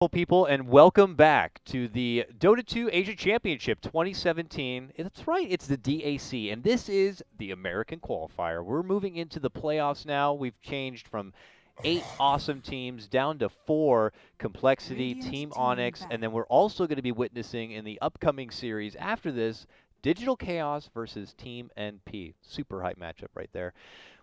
Hello, people, and welcome back to the Dota 2 Asia Championship 2017. That's right, it's the DAC, and this is the American Qualifier. We're moving into the playoffs now. We've changed from 8 awesome teams down to 4, compLexity, Team Onyx, and then we're also going to be witnessing in the upcoming series after this, Digital Chaos versus Team NP. Super hype matchup right there.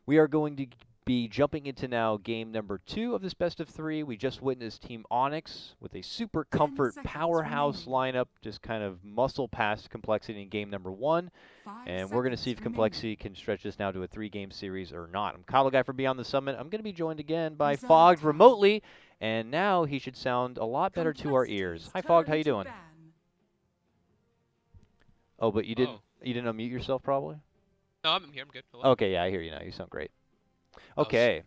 We are going to be jumping into now game number 2 of this best of 3. We just witnessed Team Onyx with a super comfort powerhouse lineup, just kind of muscle past compLexity in game number 1. And we're going to see if compLexity can stretch this now to a 3-game series or not. I'm Kyle, guy from Beyond the Summit. I'm going to be joined again by Fogged remotely, and now he should sound a lot better to our ears. Hi, Fogged. How you doing? Oh, but you didn't unmute yourself, probably? No, I'm here. I'm good. Hello. Okay, yeah, I hear you now. You sound great. Okay.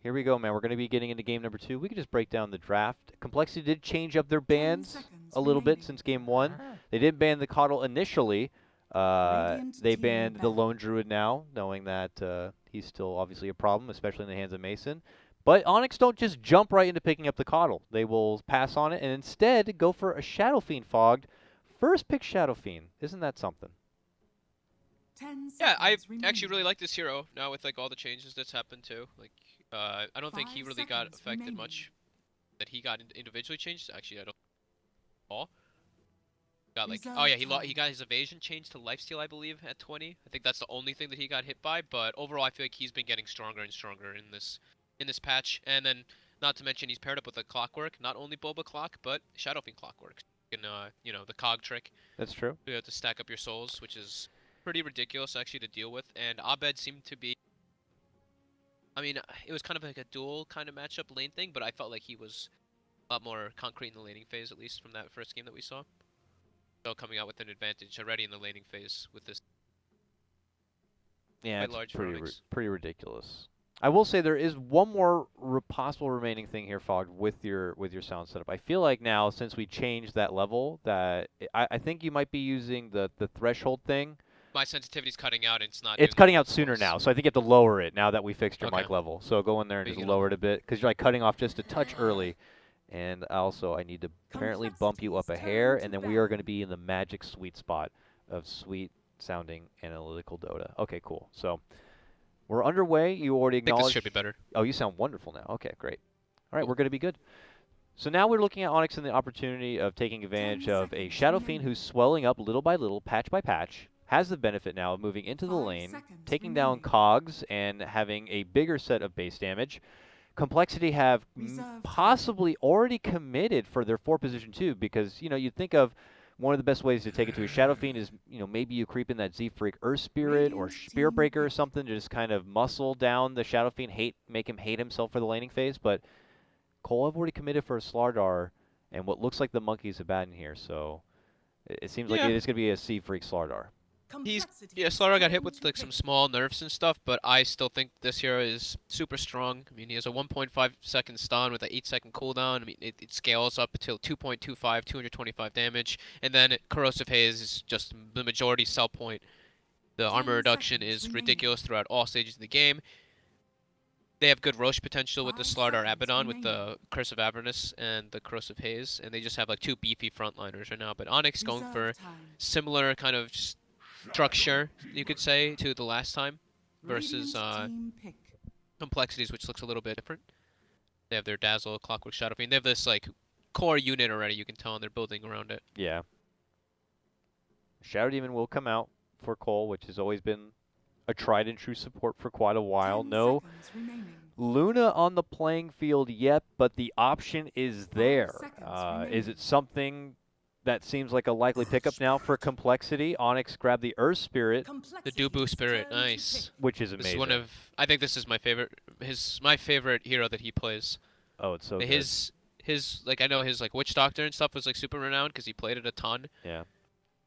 Here we go, man. We're going to be getting into game number 2. We could just break down the draft. compLexity did change up their bans a little bit since game 1. They did ban the Coddle initially. They banned the Lone Druid now, knowing that he's still obviously a problem, especially in the hands of Mason. But Onyx don't just jump right into picking up the Coddle. They will pass on it and instead go for a Shadow Fiend Fogged. First pick Shadow Fiend. Isn't that something? Yeah, I actually really like this hero now with like all the changes that's happened too. Like, I don't think he really got affected much. That he got individually changed. Actually, I don't all. Got like, oh yeah, he got his evasion changed to lifesteal, I believe, at 20. I think that's the only thing that he got hit by. But overall, I feel like he's been getting stronger and stronger in this patch. And then, not to mention, he's paired up with a clockwork, not only Boba Clock, but Shadow Fiend Clockwork. And you know, the cog trick. That's true. You have to stack up your souls, which is pretty ridiculous actually to deal with. And Abed seemed to be, I mean, it was kind of like a dual kind of matchup lane thing, but I felt like he was a lot more concrete in the laning phase, at least from that first game that we saw. So coming out with an advantage already in the laning phase with this. Yeah, it's pretty ridiculous. I will say there is one more possible remaining thing here, Fogged, with your sound setup. I feel like now, since we changed that level, that I think you might be using the threshold thing. My sensitivity's cutting out, and it's not. It's cutting out sooner now, so I think you have to lower it now that we fixed your mic level. So go in there and just lower it a bit, because you're like cutting off just a touch early. And also, I need to apparently bump you up a hair, and then we are going to be in the magic sweet spot of sweet sounding analytical Dota. Okay, cool. So we're underway. You already acknowledged. I think this should be better. Oh, you sound wonderful now. Okay, great. All right, we're going to be good. So now we're looking at Onyx and the opportunity of taking advantage of a Shadow Fiend who's swelling up little by little, patch by patch, has the benefit now of moving into the lane, taking down cogs, and having a bigger set of base damage. compLexity have possibly already committed for their 4 position 2 because, you know, you'd think of one of the best ways to take it to a Shadow Fiend is, you know, maybe you creep in that Z-Freak Earth Spirit or Spear Breaker or something to just kind of muscle down the Shadow Fiend, make him hate himself for the laning phase. But Cole have already committed for a Slardar, and what looks like the monkeys have bad in here, so it seems like it is going to be a Z-Freak Slardar. Slardar got hit with like some small nerfs and stuff, but I still think this hero is super strong. I mean, he has a 1.5 second stun with an 8-second cooldown. I mean, it scales up to 2.25, 225 damage, and then Corrosive Haze is just the majority sell point. The armor reduction is ridiculous throughout all stages of the game. They have good Roche potential with the Slardar Abaddon, with the Curse of Avernus and the Corrosive Haze, and they just have like 2 beefy frontliners right now. But Onyx going for similar kind of just structure, you could say, to the last time versus compLexities, which looks a little bit different. They have their Dazzle, Clockwork, Shadow Fiend. They have this like core unit already, you can tell, and they're building around it. Yeah. Shadow Demon will come out for Cole, which has always been a tried and true support for quite a while. No Luna on the playing field yet, but the option is there. Is it something that seems like a likely pickup now for compLexity? Onyx grabbed the Earth Spirit. The Dubu Spirit, nice. Which is amazing. This is one of, I think this is my favorite, my favorite hero that he plays. Oh, it's so good. His, like, I know his, like, Witch Doctor and stuff was, like, super renowned because he played it a ton. Yeah.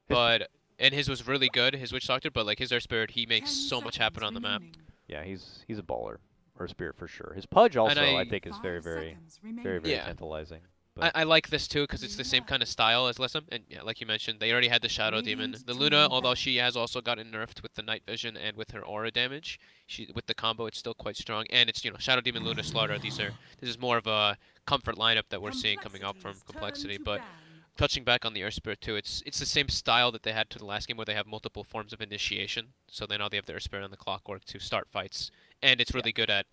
But, and his was really good, his Witch Doctor, but, like, his Earth Spirit, he makes so much happen on the map. Yeah, he's a baller. Earth Spirit for sure. His Pudge also, I think, is very tantalizing. I like this too because it's the same kind of style as Lissam, and yeah, like you mentioned, they already had the Shadow Demon. The Luna, although she has also gotten nerfed with the Night Vision and with her aura damage, with the combo it's still quite strong. And it's, you know, Shadow Demon, Luna, Slardar. This is more of a comfort lineup that we're seeing coming up from complexity. But touching back on the Air Spirit too, it's the same style that they had to the last game where they have multiple forms of initiation. So now they have the Air Spirit and the Clockwork to start fights, and it's really good at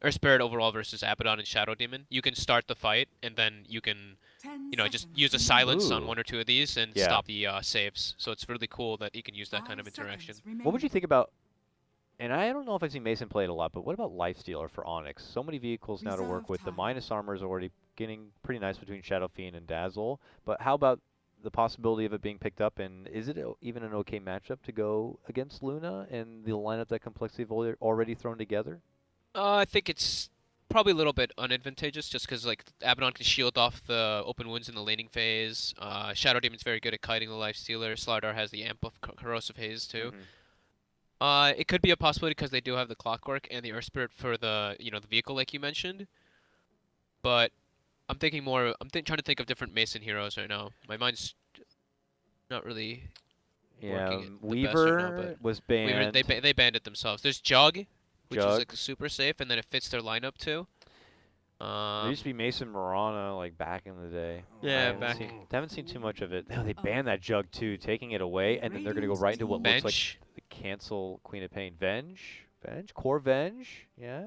Air Spirit overall versus Abaddon and Shadow Demon. You can start the fight, and then you can, just use a silence on Ooh. one or two of these and Yeah. stop the saves. So it's really cool that you can use that kind of interaction. What would you think about? And I don't know if I've seen Mason play it a lot, but what about Lifestealer for Onyx? So many vehicles now to work with. The minus armor is already getting pretty nice between Shadow Fiend and Dazzle. But how about the possibility of it being picked up? And is it even an okay matchup to go against Luna and the lineup that Complexity have already thrown together? I think it's probably a little bit unadvantageous just because like Abaddon can shield off the open wounds in the laning phase. Shadow Demon's very good at kiting the Life Stealer. Slardar has the amp of Corrosive Haze too. It could be a possibility because they do have the Clockwork and the Earth Spirit for the the vehicle like you mentioned. But I'm thinking more. Trying to think of different Mason heroes right now. My mind's not really Yeah, working the best right now. Weaver But was Weaver, banned. they banned it themselves. There's Jug, which is Jug. like super safe, and then it fits their lineup too. There used to be Mason Marana like back in the day. Yeah, Haven't seen too much of it. No, they banned that Jug too, taking it away, and then they're gonna go right into what looks like Bench. the cancel Queen of Pain. Venge, Core Venge, yeah.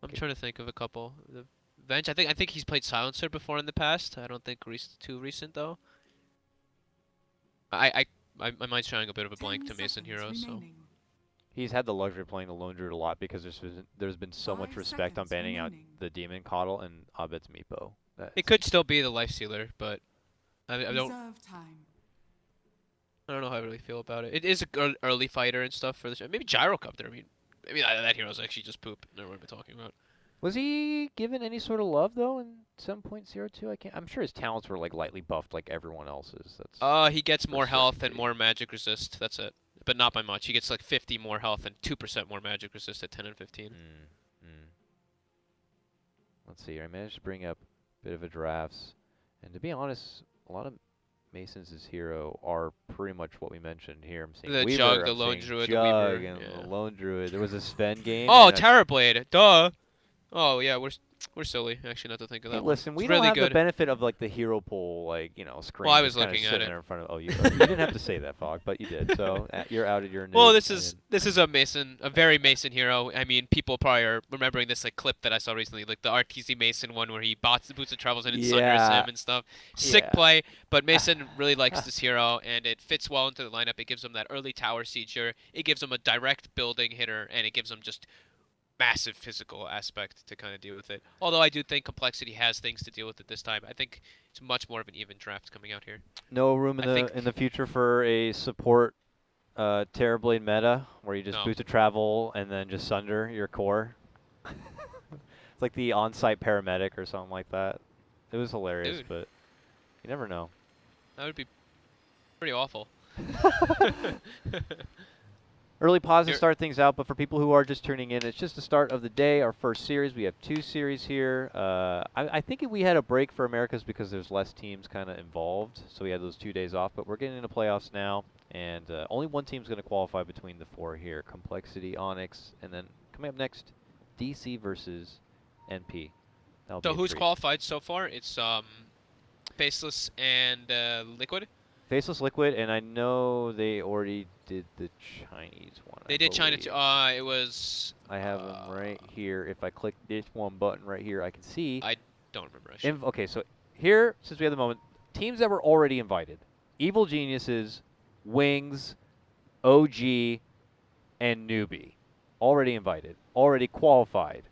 I'm trying to think of a couple. The Venge. I think he's played Silencer before in the past. I don't think too recent though. My mind's trying a bit of a blank to Mason heroes. So He's had the luxury of playing the Lone Druid a lot because there's been so much respect on banning out the Demon Coddle and Abed's Meepo. it could still be the Life Stealer, but I don't know how I really feel about it. It is an early fighter and stuff for this. Maybe Gyrocopter. I mean that hero's actually just poop. Never mind what I'm talking about. Was he given any sort of love though in 7.02? I'm sure his talents were like lightly buffed like everyone else's. He gets more health and certainty. more magic resist. That's it. But not by much. He gets like 50 more health and 2% more magic resist at 10 and 15. Let's see. I managed to bring up a bit of a drafts, and to be honest, a lot of Mason's hero are pretty much what we mentioned here. I'm seeing The Weaver, Jug, the I'm Lone seeing Druid, the Jug, Weaver. and Yeah. the Lone Druid. There was a Sven game. Oh, Terrorblade. Duh. Oh yeah, we're silly actually not to think of that. Hey, listen, one. we It's don't really have good. the benefit of like the hero pool, like screen. Well, I was just kinda looking at sitting it. there in front of. Oh, you didn't have to say that, Fog, but you did. So you're outed. You're a noob. Well, this is a very Mason hero. I mean, people probably are remembering this like clip that I saw recently, like the RTC Mason one where he boots and travels in and sunders him and stuff. Sick play, but Mason really likes this hero, and it fits well into the lineup. It gives him that early tower sieger. It gives him a direct building hitter, and it gives him just massive physical aspect to kind of deal with it. Although I do think complexity has things to deal with it this time. I think it's much more of an even draft coming out here. No room in the future for a support Terrorblade meta where you just boost to travel and then just sunder your core. It's like the on-site paramedic or something like that. It was hilarious, but you never know. That would be pretty awful. Early pause to start things out, but for people who are just tuning in, it's just the start of the day, our first series. We have 2 series here. I think we had a break for Americas because there's less teams kind of involved, so we had those 2 days off, but we're getting into playoffs now, and only one team's going to qualify between the 4 here, Complexity, Onyx, and then coming up next, DC versus NP. So who's qualified so far? It's Faceless and Liquid? Faceless, Liquid, and I know they already did the Chinese one. They did China too. It was... I have them right here. If I click this one button right here, I can see. I don't remember. Okay, so here, since we have the moment, teams that were already invited. Evil Geniuses, Wings, OG, and Newbie. Already invited. Already qualified.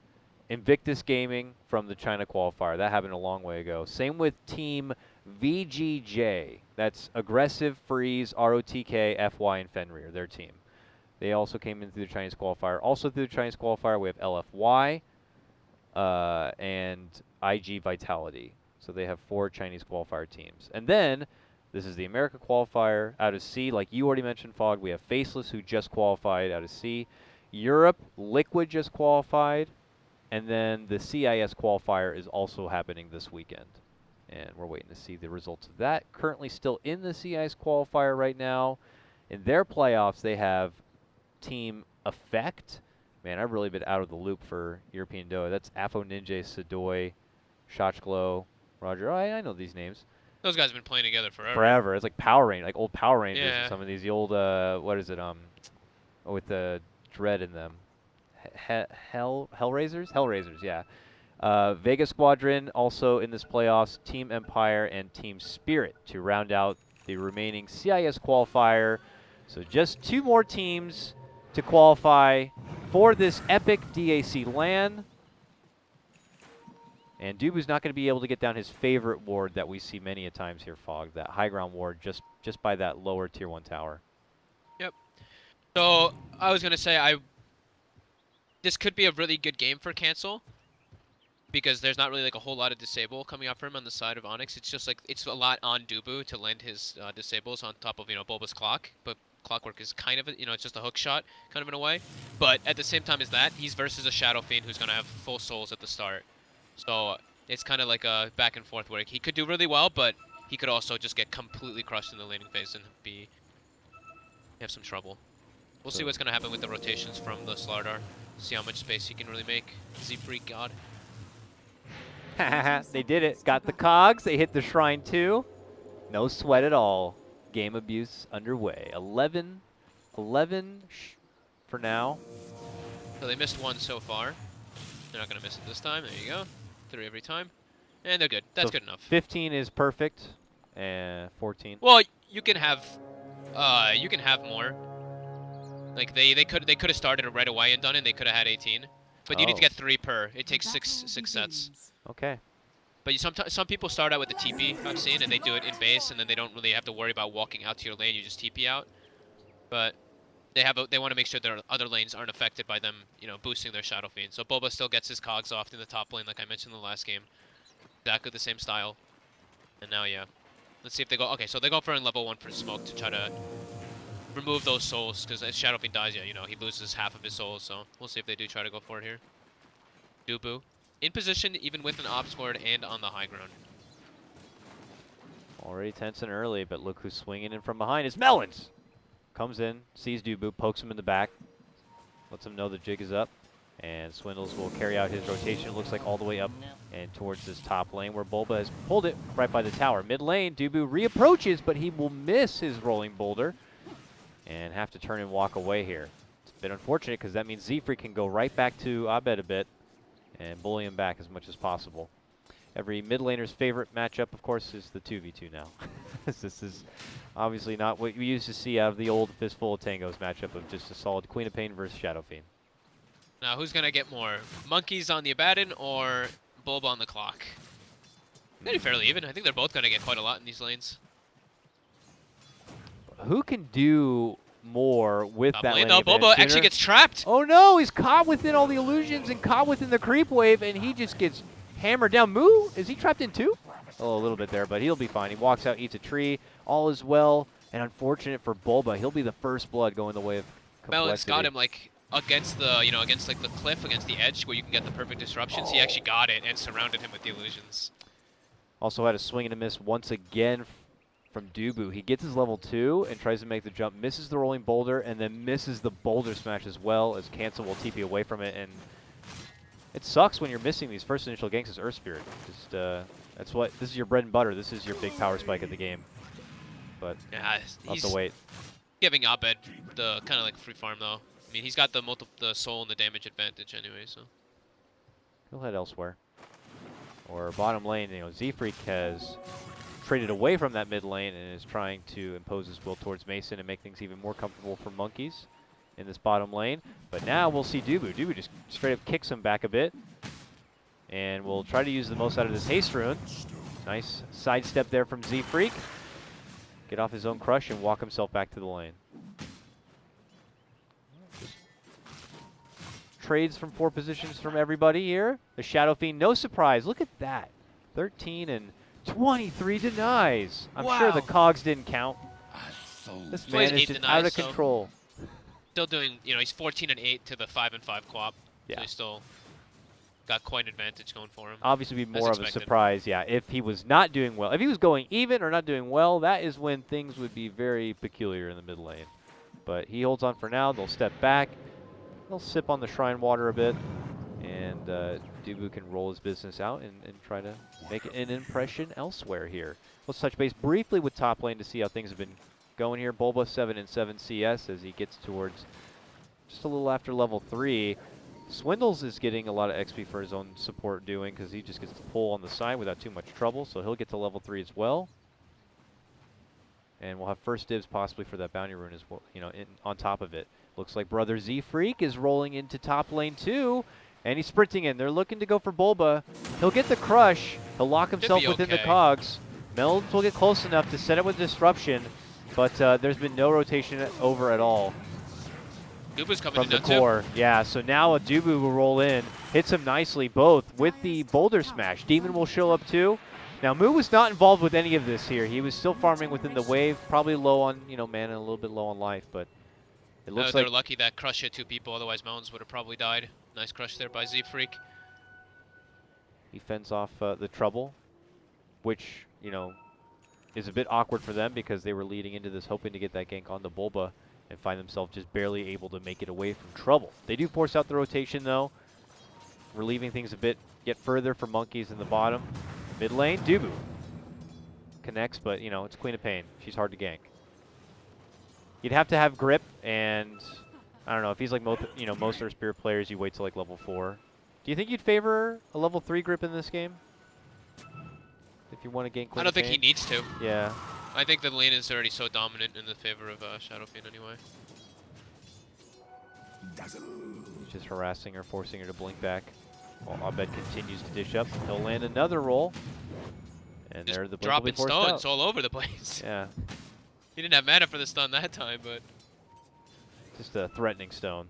Invictus Gaming from the China qualifier. That happened a long way ago. Same with Team VGJ. That's Aggressive, Freeze, ROTK, FY, and Fenrir, their team. They also came in through the Chinese qualifier. Also through the Chinese qualifier, we have LFY and IG Vitality. So they have 4 Chinese qualifier teams. And then, this is the America qualifier out of C. Like you already mentioned, Fog, we have Faceless, who just qualified out of C. Europe, Liquid just qualified. And then the CIS qualifier is also happening this weekend. And we're waiting to see the results of that. Currently still in the CIS qualifier right now. In their playoffs, they have Team Effect. Man, I've really been out of the loop for European Doha. That's Afo Ninja, Sadoy, Shotchglow, Roger. Oh, I know these names. Those guys have been playing together forever. Forever. It's like Power Rangers, like old Power Rangers and Yeah. some of these. The old, what is it, with the dread in them. Hellraisers? Hellraisers, yeah. Vega Squadron also in this playoffs, Team Empire and Team Spirit to round out the remaining CIS qualifier. So just 2 more teams to qualify for this epic DAC LAN. And Dubu's not going to be able to get down his favorite ward that we see many a times here, Fog, that high ground ward just by that lower tier 1 tower. Yep. So I was going to say this could be a really good game for Cancel, because there's not really like a whole lot of disable coming out for him on the side of Onyx. It's just like it's a lot on Dubu to land his disables on top of Bulba's clock, but Clockwork is kind of it's just a hook shot kind of in a way. But at the same time as that, he's versus a Shadow Fiend who's gonna have full souls at the start, so it's kind of like a back and forth where he could do really well, but he could also just get completely crushed in the laning phase and have some trouble. We'll see what's gonna happen with the rotations from the Slardar. See how much space he can really make. Z-Freak God. They did it. Got the cogs. They hit the shrine too. No sweat at all. Game abuse underway. 11 for now. So they missed 1 so far. They're not going to miss it this time. There you go. 3 every time. And they're good. That's So good enough. 15 is perfect. And 14. Well, you can have more. Like they could have started it right away and done it. And they could have had 18. But you need to get 3 per. It takes six sets. Okay. But some people start out with the TP, I've seen, and they do it in base, and then they don't really have to worry about walking out to your lane. You just TP out. But they want to make sure their other lanes aren't affected by them, boosting their Shadow Fiend. So Boba still gets his cogs off in the top lane, like I mentioned in the last game. Exactly the same style. And now, yeah. Let's see if they go. Okay, so they go for in level 1 for smoke to try to remove those souls, because as Shadow Fiend dies, yeah, he loses half of his souls. So we'll see if they do try to go for it here. Dubu. In position, even with an op squad and on the high ground. Already tense and early, but look who's swinging in from behind. It's Melons! Comes in, sees Dubu, pokes him in the back, lets him know the jig is up, and Swindles will carry out his rotation, it looks like all the way up and towards this top lane, where Bulba has pulled it right by the tower. Mid lane, Dubu reapproaches, but he will miss his rolling boulder and have to turn and walk away here. It's a bit unfortunate, because that means Z-Freak can go right back to Abed a bit and bully him back as much as possible. Every mid laner's favorite matchup, of course, is the 2v2 now. This is obviously not what we used to see out of the old Fistful of Tangos matchup of just a solid Queen of Pain versus Shadow Fiend. Now, who's going to get more? Monkeys on the Abaddon or Bulb on the clock? Maybe fairly even. I think they're both going to get quite a lot in these lanes. Who can do more with that lane? No, Bobo actually gets trapped. Oh no, he's caught within all the illusions and caught within the creep wave, and he just gets hammered down. Moo, is he trapped in 2? Oh, a little bit there, but he'll be fine. He walks out, eats a tree. All is well, and unfortunate for Bulba, he'll be the first blood going the way of compLexity. Melon's got him like against the, against like the cliff, against the edge where you can get the perfect disruptions. He actually got it and surrounded him with the illusions. Also had a swing and a miss once again from Dubu. He gets his level 2 and tries to make the jump, misses the rolling boulder, and then misses the boulder smash as well, as Cancel will TP away from it. And it sucks when you're missing these first initial ganks as Earth Spirit. Just this is your bread and butter. This is your big power spike of the game. But yeah, I'll have to wait. Giving Abed the kind of like free farm though. I mean, he's got the soul and the damage advantage anyway, so He'll head elsewhere. Or bottom lane, Z-Freak has traded away from that mid lane and is trying to impose his will towards Mason and make things even more comfortable for Monkeys in this bottom lane. But now we'll see Dubu. Dubu just straight up kicks him back a bit. And we'll try to use the most out of this haste rune. Nice sidestep there from Z-Freak. Get off his own crush and walk himself back to the lane. Trades from 4 positions from everybody here. The Shadow Fiend, no surprise. Look at that. 13 and 23 denies. I'm sure the cogs didn't count. This man is just out of control. Still doing, he's 14 and 8 to the 5 and 5 quap. Yeah. So he's still got quite an advantage going for him. Obviously, be more of a surprise, yeah. If he was not doing well, if he was going even or not doing well, that is when things would be very peculiar in the mid lane. But he holds on for now. They'll step back. They'll sip on the shrine water a bit. And Dubu can roll his business out and try to make an impression elsewhere here. Let's touch base briefly with top lane to see how things have been going here. Bulba 7 and 7 CS as he gets towards just a little after level 3. Swindles is getting a lot of XP for his own support doing because he just gets to pull on the side without too much trouble, so he'll get to level 3 as well. And we'll have first dibs possibly for that bounty rune as well, you know, on top of it. Looks like brother Z Freak is rolling into top lane too, and he's sprinting in. They're looking to go for Bulba. He'll get the crush. He'll lock himself within the cogs. Melons will get close enough to set it with disruption, but there's been no rotation over at all. Dubu's coming from the core. Yeah, so now a Dubu will roll in, hits him nicely both with the boulder smash. Demon will show up too. Now Mu was not involved with any of this here. He was still farming within the wave, probably low on mana and a little bit low on life, but it looks like they're lucky that crush hit 2 people, otherwise Melons would have probably died. Nice crush there by Z Freak. He fends off the trouble, which, you know, is a bit awkward for them because they were leading into this hoping to get that gank on the Bulba and find themselves just barely able to make it away from trouble. They do force out the rotation though, relieving things a bit yet further for Monkeys in the bottom. Mid lane, Dubu connects, but you know, it's Queen of Pain. She's hard to gank. You'd have to have grip, and I don't know, if he's like most of our Spirit players, you wait till like level 4. Do you think you'd favor a level 3 grip in this game? If you want to gain Queen I don't of think Pain? he needs to. Yeah. I think the lane is already so dominant in the favor of Shadow Fiend anyway. He's just harassing her, forcing her to blink back. While Abed continues to dish up. He'll land another roll. And Just there the blink will dropping be forced stones out. all over the place. Yeah. He didn't have mana for the stun that time, but Just a threatening stone.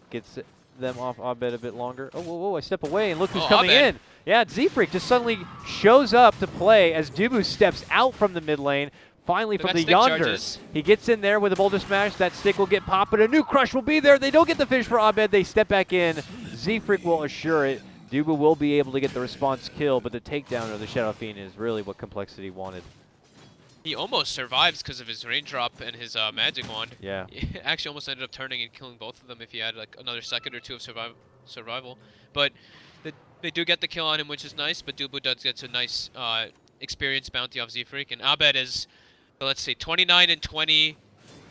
Gets them off Abed a bit longer. Oh, whoa, whoa, I step away and look who's coming Abed. in. Yeah, Z-Freak just suddenly shows up to play as Dubu steps out from the mid lane. Finally They from got the stick yonder. charges. He gets in there with a boulder smash. That stick will get popped, but a new crush will be there. They don't get the finish for Abed. They step back in. Z-Freak will assure it. Dubu will be able to get the response kill, but the takedown of the Shadow Fiend is really what compLexity wanted. he almost survives because of his raindrop and his magic wand. Yeah. He actually almost ended up turning and killing both of them if he had like another second or two of survival. But they do get the kill on him, which is nice, but Dubu does get a nice experience bounty off Z-Freak. And Abed is, let's see, 29 and 20,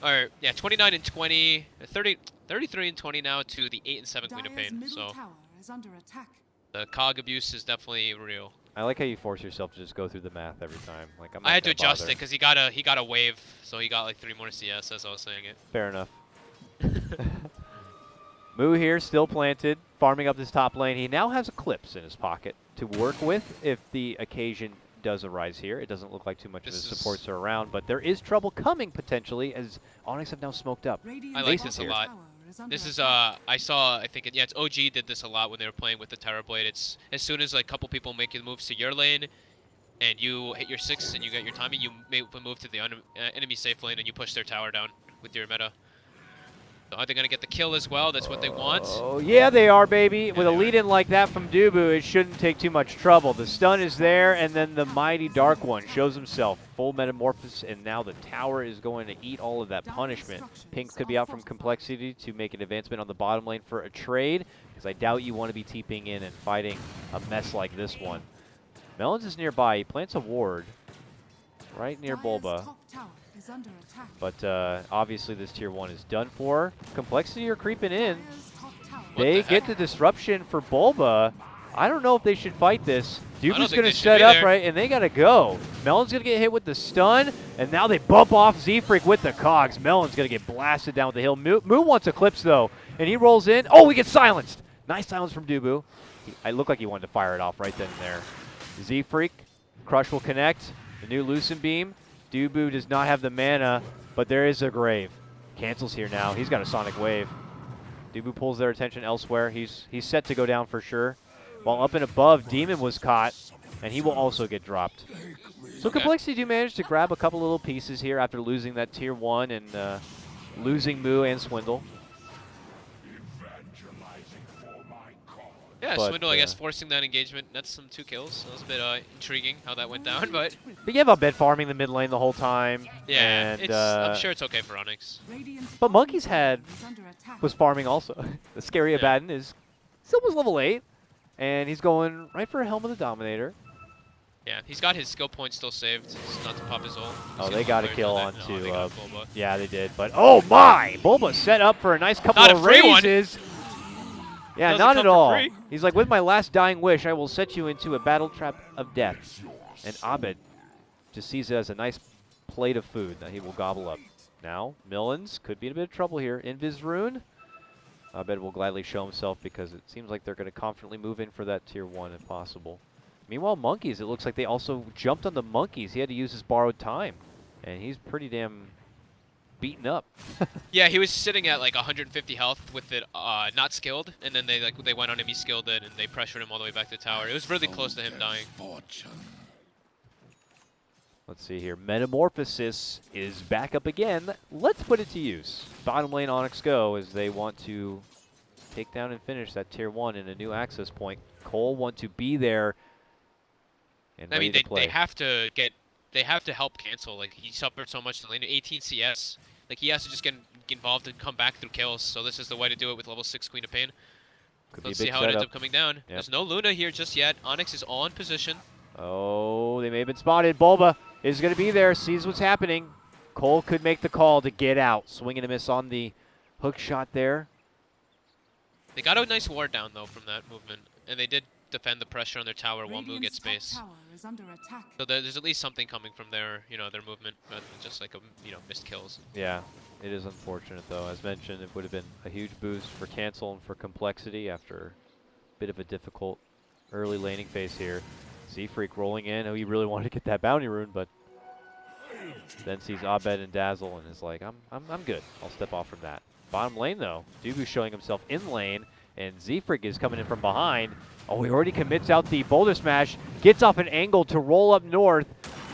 or yeah, 29 and 20, 33 and 20 now to the 8 and 7 Queen of Pain. So the cog abuse is definitely real. I like how you force yourself to just go through the math every time. Like I'm not I had to gonna adjust bother. it because he got a wave, so he got like 3 more CS as I was saying it. Fair enough. Mu here, still planted, farming up this top lane. He now has Eclipse in his pocket to work with if the occasion does arise here. It doesn't look like too much of his supports are around, but there is trouble coming potentially as Onyx have now smoked up. I like this a lot. This is I saw, I think it's OG did this a lot when they were playing with the Terrorblade. It's as soon as like a couple people make moves to your lane and you hit your 6 and you get your timing, you move to the enemy safe lane and you push their tower down with your meta. So are they gonna get the kill as well? That's what they want. Oh yeah, they are, baby. Yeah, With a lead-in like that from Dubu, it shouldn't take too much trouble. The stun is there, and then the mighty Dark One shows himself. Full metamorphosis, and now the tower is going to eat all of that punishment. Pinks could be out from compLexity to make an advancement on the bottom lane for a trade, because I doubt you want to be TPing in and fighting a mess like this one. Melons is nearby. He plants a ward right near Bulba. But obviously this tier 1 is done for. compLexity are creeping in. They get the disruption for Bulba. I don't know if they should fight this. Dubu's going to set up, right, and they got to go. Melon's going to get hit with the stun, and now they bump off Z-Freak with the cogs. Melon's going to get blasted down with the hill. Mu wants Eclipse, though, and he rolls in. Oh, we get silenced. Nice silence from Dubu. I looked like he wanted to fire it off right then and there. Z-Freak, Crush will connect. The new Lucent Beam. Dubu does not have the mana, but there is a grave. Cancels here now. He's got a Sonic Wave. Dubu pulls their attention elsewhere. He's set to go down for sure. While up and above, Demon was caught, and he will also get dropped. So compLexity do manage to grab a couple little pieces here after losing that tier 1 and losing Mu and Swindle. Yeah, But, Swindle, I guess, forcing that engagement. That's some 2 kills. That was a bit intriguing how that went down, but you have Abed farming the mid lane the whole time. yeah, and, I'm sure it's okay for Onyx. But Monkeys was farming also. The scary Yeah. Abaddon is Still was level 8. And he's going right for a Helm of the Dominator. Yeah, he's got his skill point still saved. It's not to pop his ult. Oh, they got a kill onto. No, they got Bulba. Yeah, they did. But oh my! Bulba set up for a nice couple Not of a free one. raises. Yeah, Doesn't not come at for all. free. He's like, with my last dying wish, I will set you into a battle trap of death. And Abed just sees it as a nice plate of food that he will gobble up. Now, Millens could be in a bit of trouble here. Invis Rune. Abed will gladly show himself because it seems like they're going to confidently move in for that tier 1 if possible. Meanwhile, Monkeys, it looks like they also jumped on the Monkeys. He had to use his borrowed time. And he's pretty damn beaten up. Yeah, he was sitting at like 150 health with it not skilled, and then they went on him, he skilled it, and they pressured him all the way back to the tower. It was really close to him dying. Let's see here. Metamorphosis is back up again. Let's put it to use. Bottom lane Onyx go as they want to take down and finish that tier 1 in a new access point. Cole want to be there and I ready mean, to play. they have to help cancel. Like, he suffered so much in the lane. 18 CS. Like, he has to just get involved and come back through kills. So this is the way to do it with level 6 Queen of Pain. Let's see how it ends up coming down. Yep. There's no Luna here just yet. Onyx is all in position. Oh, they may have been spotted. Bulba is going to be there, sees what's happening. Cole could make the call to get out. Swing and a miss on the hook shot there. They got a nice ward down, though, from that movement. And they did defend the pressure on their tower while Moo gets space. So there's at least something coming from their movement rather than just like missed kills. Yeah, it is unfortunate though. As mentioned, it would have been a huge boost for cancel and for complexity after a bit of a difficult early laning phase here. Z-Freak rolling in. Oh, he really wanted to get that bounty rune, but then sees Abed and Dazzle and is like, I'm good. I'll step off from that. Bottom lane though, Dubu showing himself in lane, and Z-Freak is coming in from behind. Oh, he already commits out the boulder smash, gets off an angle to roll up north,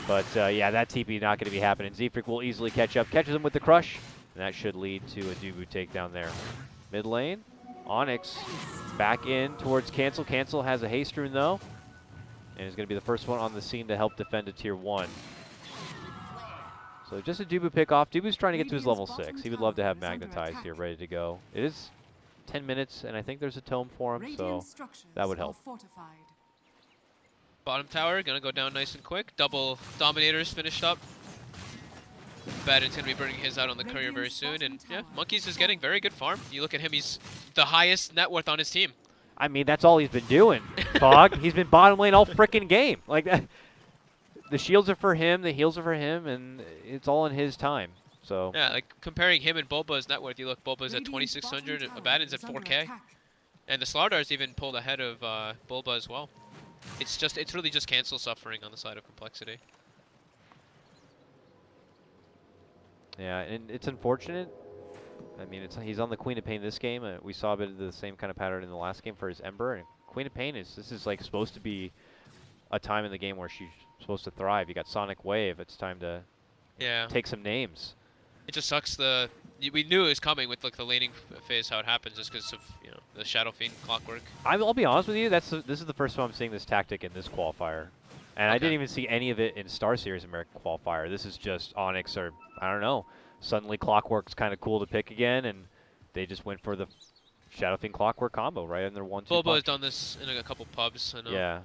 but yeah, that TP not going to be happening. Z-Freak will easily catch up, catches him with the crush, and that should lead to a Dubu takedown there. Mid lane, Onyx back in towards Cancel. Cancel has a haste rune though, and is going to be the first one on the scene to help defend a tier 1. So just a Dubu pick off. Dubu's trying to get to his level 6. He would love to have Magnetize here ready to go. It is 10 minutes, and I think there's a tome for him, so that would help. Bottom tower gonna go down nice and quick. Double Dominators finished up. Badin's gonna be burning his out on the courier very soon, and yeah, Monkeys is getting very good farm. You look at him, he's the highest net worth on his team. I mean, that's all he's been doing, Bog. He's been bottom lane all freaking game. Like, the shields are for him, the heals are for him, and it's all in his time. So yeah, like comparing him and Bulba's net worth, you look, Bulba's at 2,600, Abaddon's at 4K, and the Slardars even pulled ahead of Bulba as well. It's really just cancel suffering on the side of complexity. yeah, and it's unfortunate. I mean, he's on the Queen of Pain this game. We saw a bit of the same kind of pattern in the last game for his Ember, and Queen of Pain this is like supposed to be a time in the game where she's supposed to thrive. You got Sonic Wave. It's time to take some names. It just sucks. We knew it was coming with like the laning phase, how it happens, just because of the Shadow Fiend clockwork. I'll be honest with you. This is the first time I'm seeing this tactic in this qualifier, and I didn't even see any of it in Star Series American Qualifier. This is just Onyx, or I don't know. Suddenly Clockwork's kind of cool to pick again, and they just went for the Shadow Fiend Clockwork combo right in their 1-2 Bulba has done this in a couple pubs. I know. Yeah.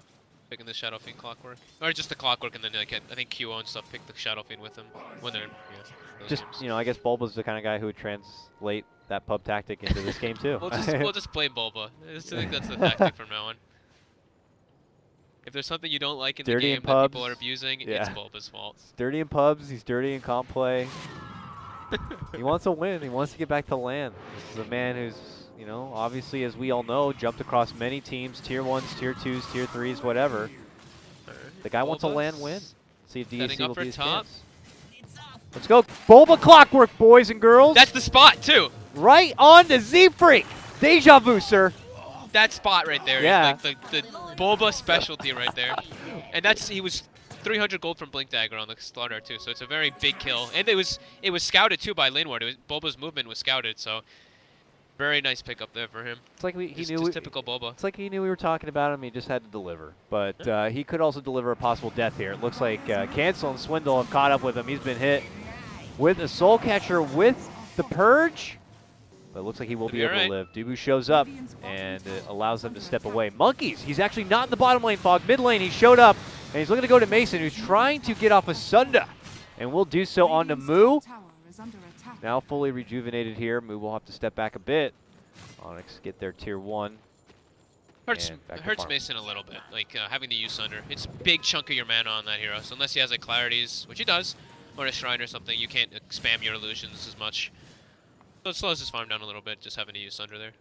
Picking the Shadow Fiend Clockwork, or just the Clockwork, and then like I think QO and stuff pick the Shadow Fiend with them when they're just games. I guess Bulba's the kind of guy who would translate that pub tactic into this game too. we'll just play Bulba. I think that's the tactic from now on. If there's something you don't like in the game that people are abusing, it's Bulba's fault. He's dirty in pubs. He's dirty in comp play. He wants to win. He wants to get back to LAN. This is a man who's, obviously, as we all know, jumped across many teams, tier 1s, tier 2s, tier 3s, whatever. The guy wants a LAN win. See if DAC will be his chance. Let's go. Bulba Clockwork, boys and girls. That's the spot, too. Right on to Z-Freak. Deja vu, sir. That spot right there is like the Bulba specialty right there. And he was 300 gold from Blink Dagger on the Slaughter too, so it's a very big kill. And it was scouted too by Lane Ward. Bulba's movement was scouted, so very nice pickup there for him. It's like he knew. Just typical Bulba. It's like he knew we were talking about him. He just had to deliver. But he could also deliver a possible death here. It looks like Cancel and Swindle have caught up with him. He's been hit with a Soul Catcher with the Purge. But it looks like he will He'll be be able to alright. live. Dubu shows up, and it allows them to step away. Monkeys, he's actually not in the bottom lane, Fog. Mid lane, he showed up, and he's looking to go to Mason, who's trying to get off of Sunda. And will do so on to Moo. Now fully rejuvenated here. Moo will have to step back a bit. Onyx get their tier 1. Hurts and back to hurts farm. Mason a little bit, like having to use Sunder. It's a big chunk of your mana on that hero, so unless he has like Clarities, which he does, or a Shrine or something, you can't spam your illusions as much. So it slows his farm down a little bit, just having to use Sunder there.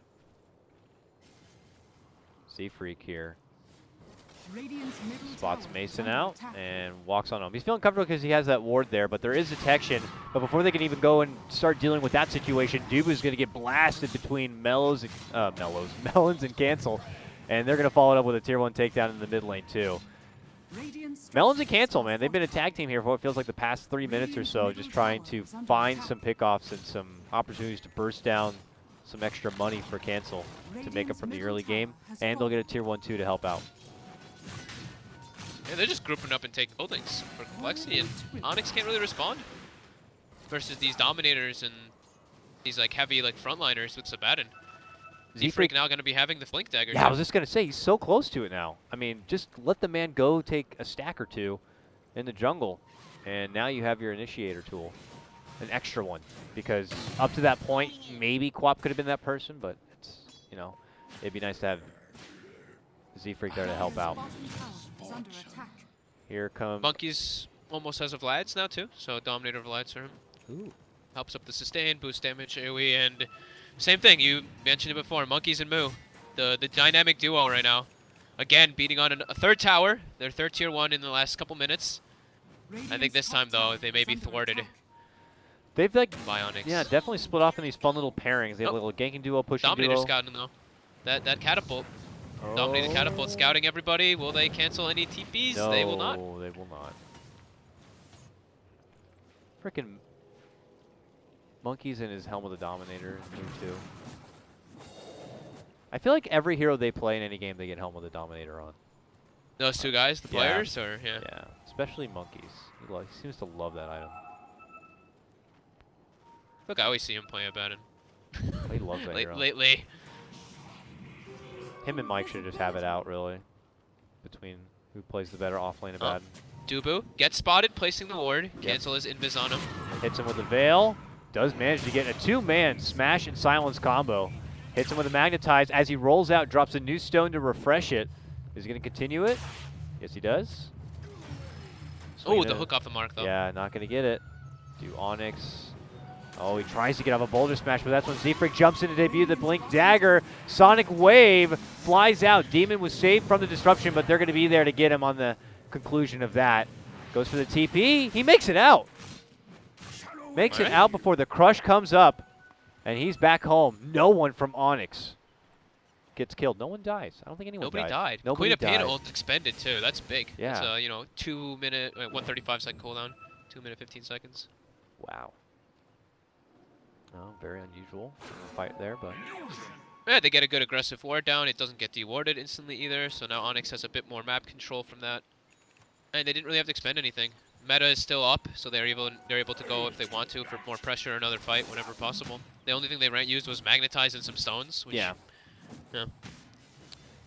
Z-Freak here. Spots Mason out and walks on home. He's feeling comfortable because he has that ward there, but there is detection. But before they can even go and start dealing with that situation, Dubu's going to get blasted between Melons and Cancel. And they're going to follow it up with a tier 1 takedown in the mid lane too. Melons and Cancel, man, they've been a tag team here for what feels like the past 3 minutes or so, just trying to find some pickoffs and some opportunities to burst down some extra money for Cancel to make up from the early game. And they'll get a tier 1-2 to help out. Yeah, they're just grouping up and taking buildings for complexity, and Onyx can't really respond versus these dominators and these like heavy like frontliners with Sabaton. Z-Freak now going to be having the Flink Dagger. Yeah, I was just going to say, he's so close to it now. I mean, just let the man go take a stack or two in the jungle, and now you have your initiator tool, an extra one, because up to that point, maybe Quap could have been that person, but it's, you know, it'd be nice to have Z-Freak there to help out. Here comes... Monkey's almost has a Vlad's now too, so Dominator Vlad's for him. Ooh. Helps up the sustain, boost damage, AoE, and same thing, you mentioned it before, Monkeys and Moo. The dynamic duo right now. Again, beating on a third tower, their third tier 1 in the last couple minutes. I think this time though, they may be thwarted They've like, by Onyx. yeah, definitely split off in these fun little pairings. They have a little ganking duo, pushing Dominator duo. scouting though. That catapult. Dominated catapult scouting everybody. Will they cancel any TPs? No, they will not. they will not. Frickin' Monkeys in his Helm of the Dominator too. I feel like every hero they play in any game, they get Helm of the Dominator on. Those two guys, the players, or yeah. Yeah, especially Monkeys. He seems to love that item. Look, I always see him playing Abaddon. He loves that hero. Lately. Him and Mike should just have it out, really, between who plays the better offlane Abaddon. Dubu gets spotted, placing the ward. Cancel his invis on him. Hits him with the Veil. Does manage to get a 2-man smash and silence combo. Hits him with a Magnetize. As he rolls out, drops a new stone to refresh it. Is he going to continue it? Yes, he does. Oh, the hook off the mark, though. Yeah, not going to get it. Do Onyx. Oh, he tries to get off a Boulder Smash, but that's when Z-Freak jumps in to debut the Blink Dagger. Sonic Wave flies out. Demon was saved from the disruption, but they're going to be there to get him on the conclusion of that. Goes for the TP. He makes it out. Makes it out before the crush comes up, and he's back home. No one from Onyx gets killed. No one dies. I don't think anyone died. Nobody Queen died. of Pain ult expended, too. That's big. Yeah. It's a, you know, 2 minute, 135 second cooldown. 2 minute, 15 seconds. Wow. Oh, very unusual fight there, but... Yeah, they get a good aggressive ward down. It doesn't get dewarded instantly either, so now Onyx has a bit more map control from that. And they didn't really have to expend anything. Meta is still up, so they're able to go if they want to for more pressure or another fight whenever possible. The only thing they used was Magnetize and some stones. Which, yeah. Yeah.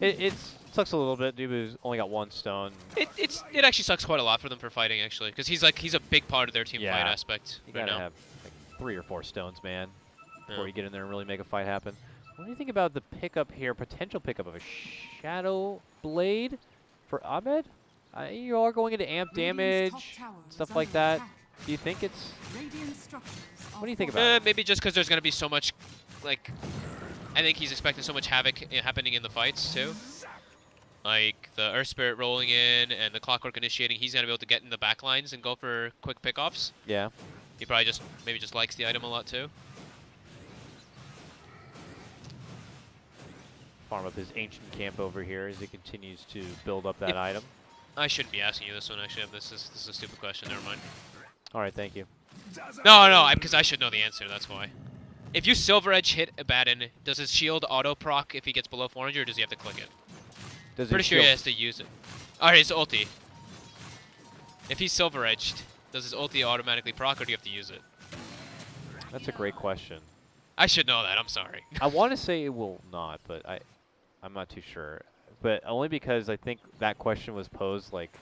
It sucks a little bit. Dubu's only got 1 stone. It actually sucks quite a lot for them for fighting, actually, because he's a big part of their team fight aspect You right gotta now. have like 3 or 4 stones, man, before you get in there and really make a fight happen. What do you think about the pickup here, potential pickup of a Shadow Blade for Abed? You are going into amp damage, stuff like that. Do you think it's... What do you think about it? Maybe just because there's going to be so much, like... I think he's expecting so much havoc happening in the fights, too. Like, the Earth Spirit rolling in and the Clockwork initiating, he's going to be able to get in the back lines and go for quick pickoffs. Yeah. He probably maybe just likes the item a lot, too. Farm up his ancient camp over here as he continues to build up that item. I shouldn't be asking you this one, actually. This is a stupid question. Never mind. All right, thank you. No, because I should know the answer. That's why. If you Silver Edge hit Abaddon, does his shield auto proc if he gets below 400, or does he have to click it? Pretty sure he has to use it. Alright, his ulti. If he's Silver Edged, does his ulti automatically proc, or do you have to use it? That's a great question. I should know that. I'm sorry. I want to say it will not, but I'm not too sure. But only because I think that question was posed like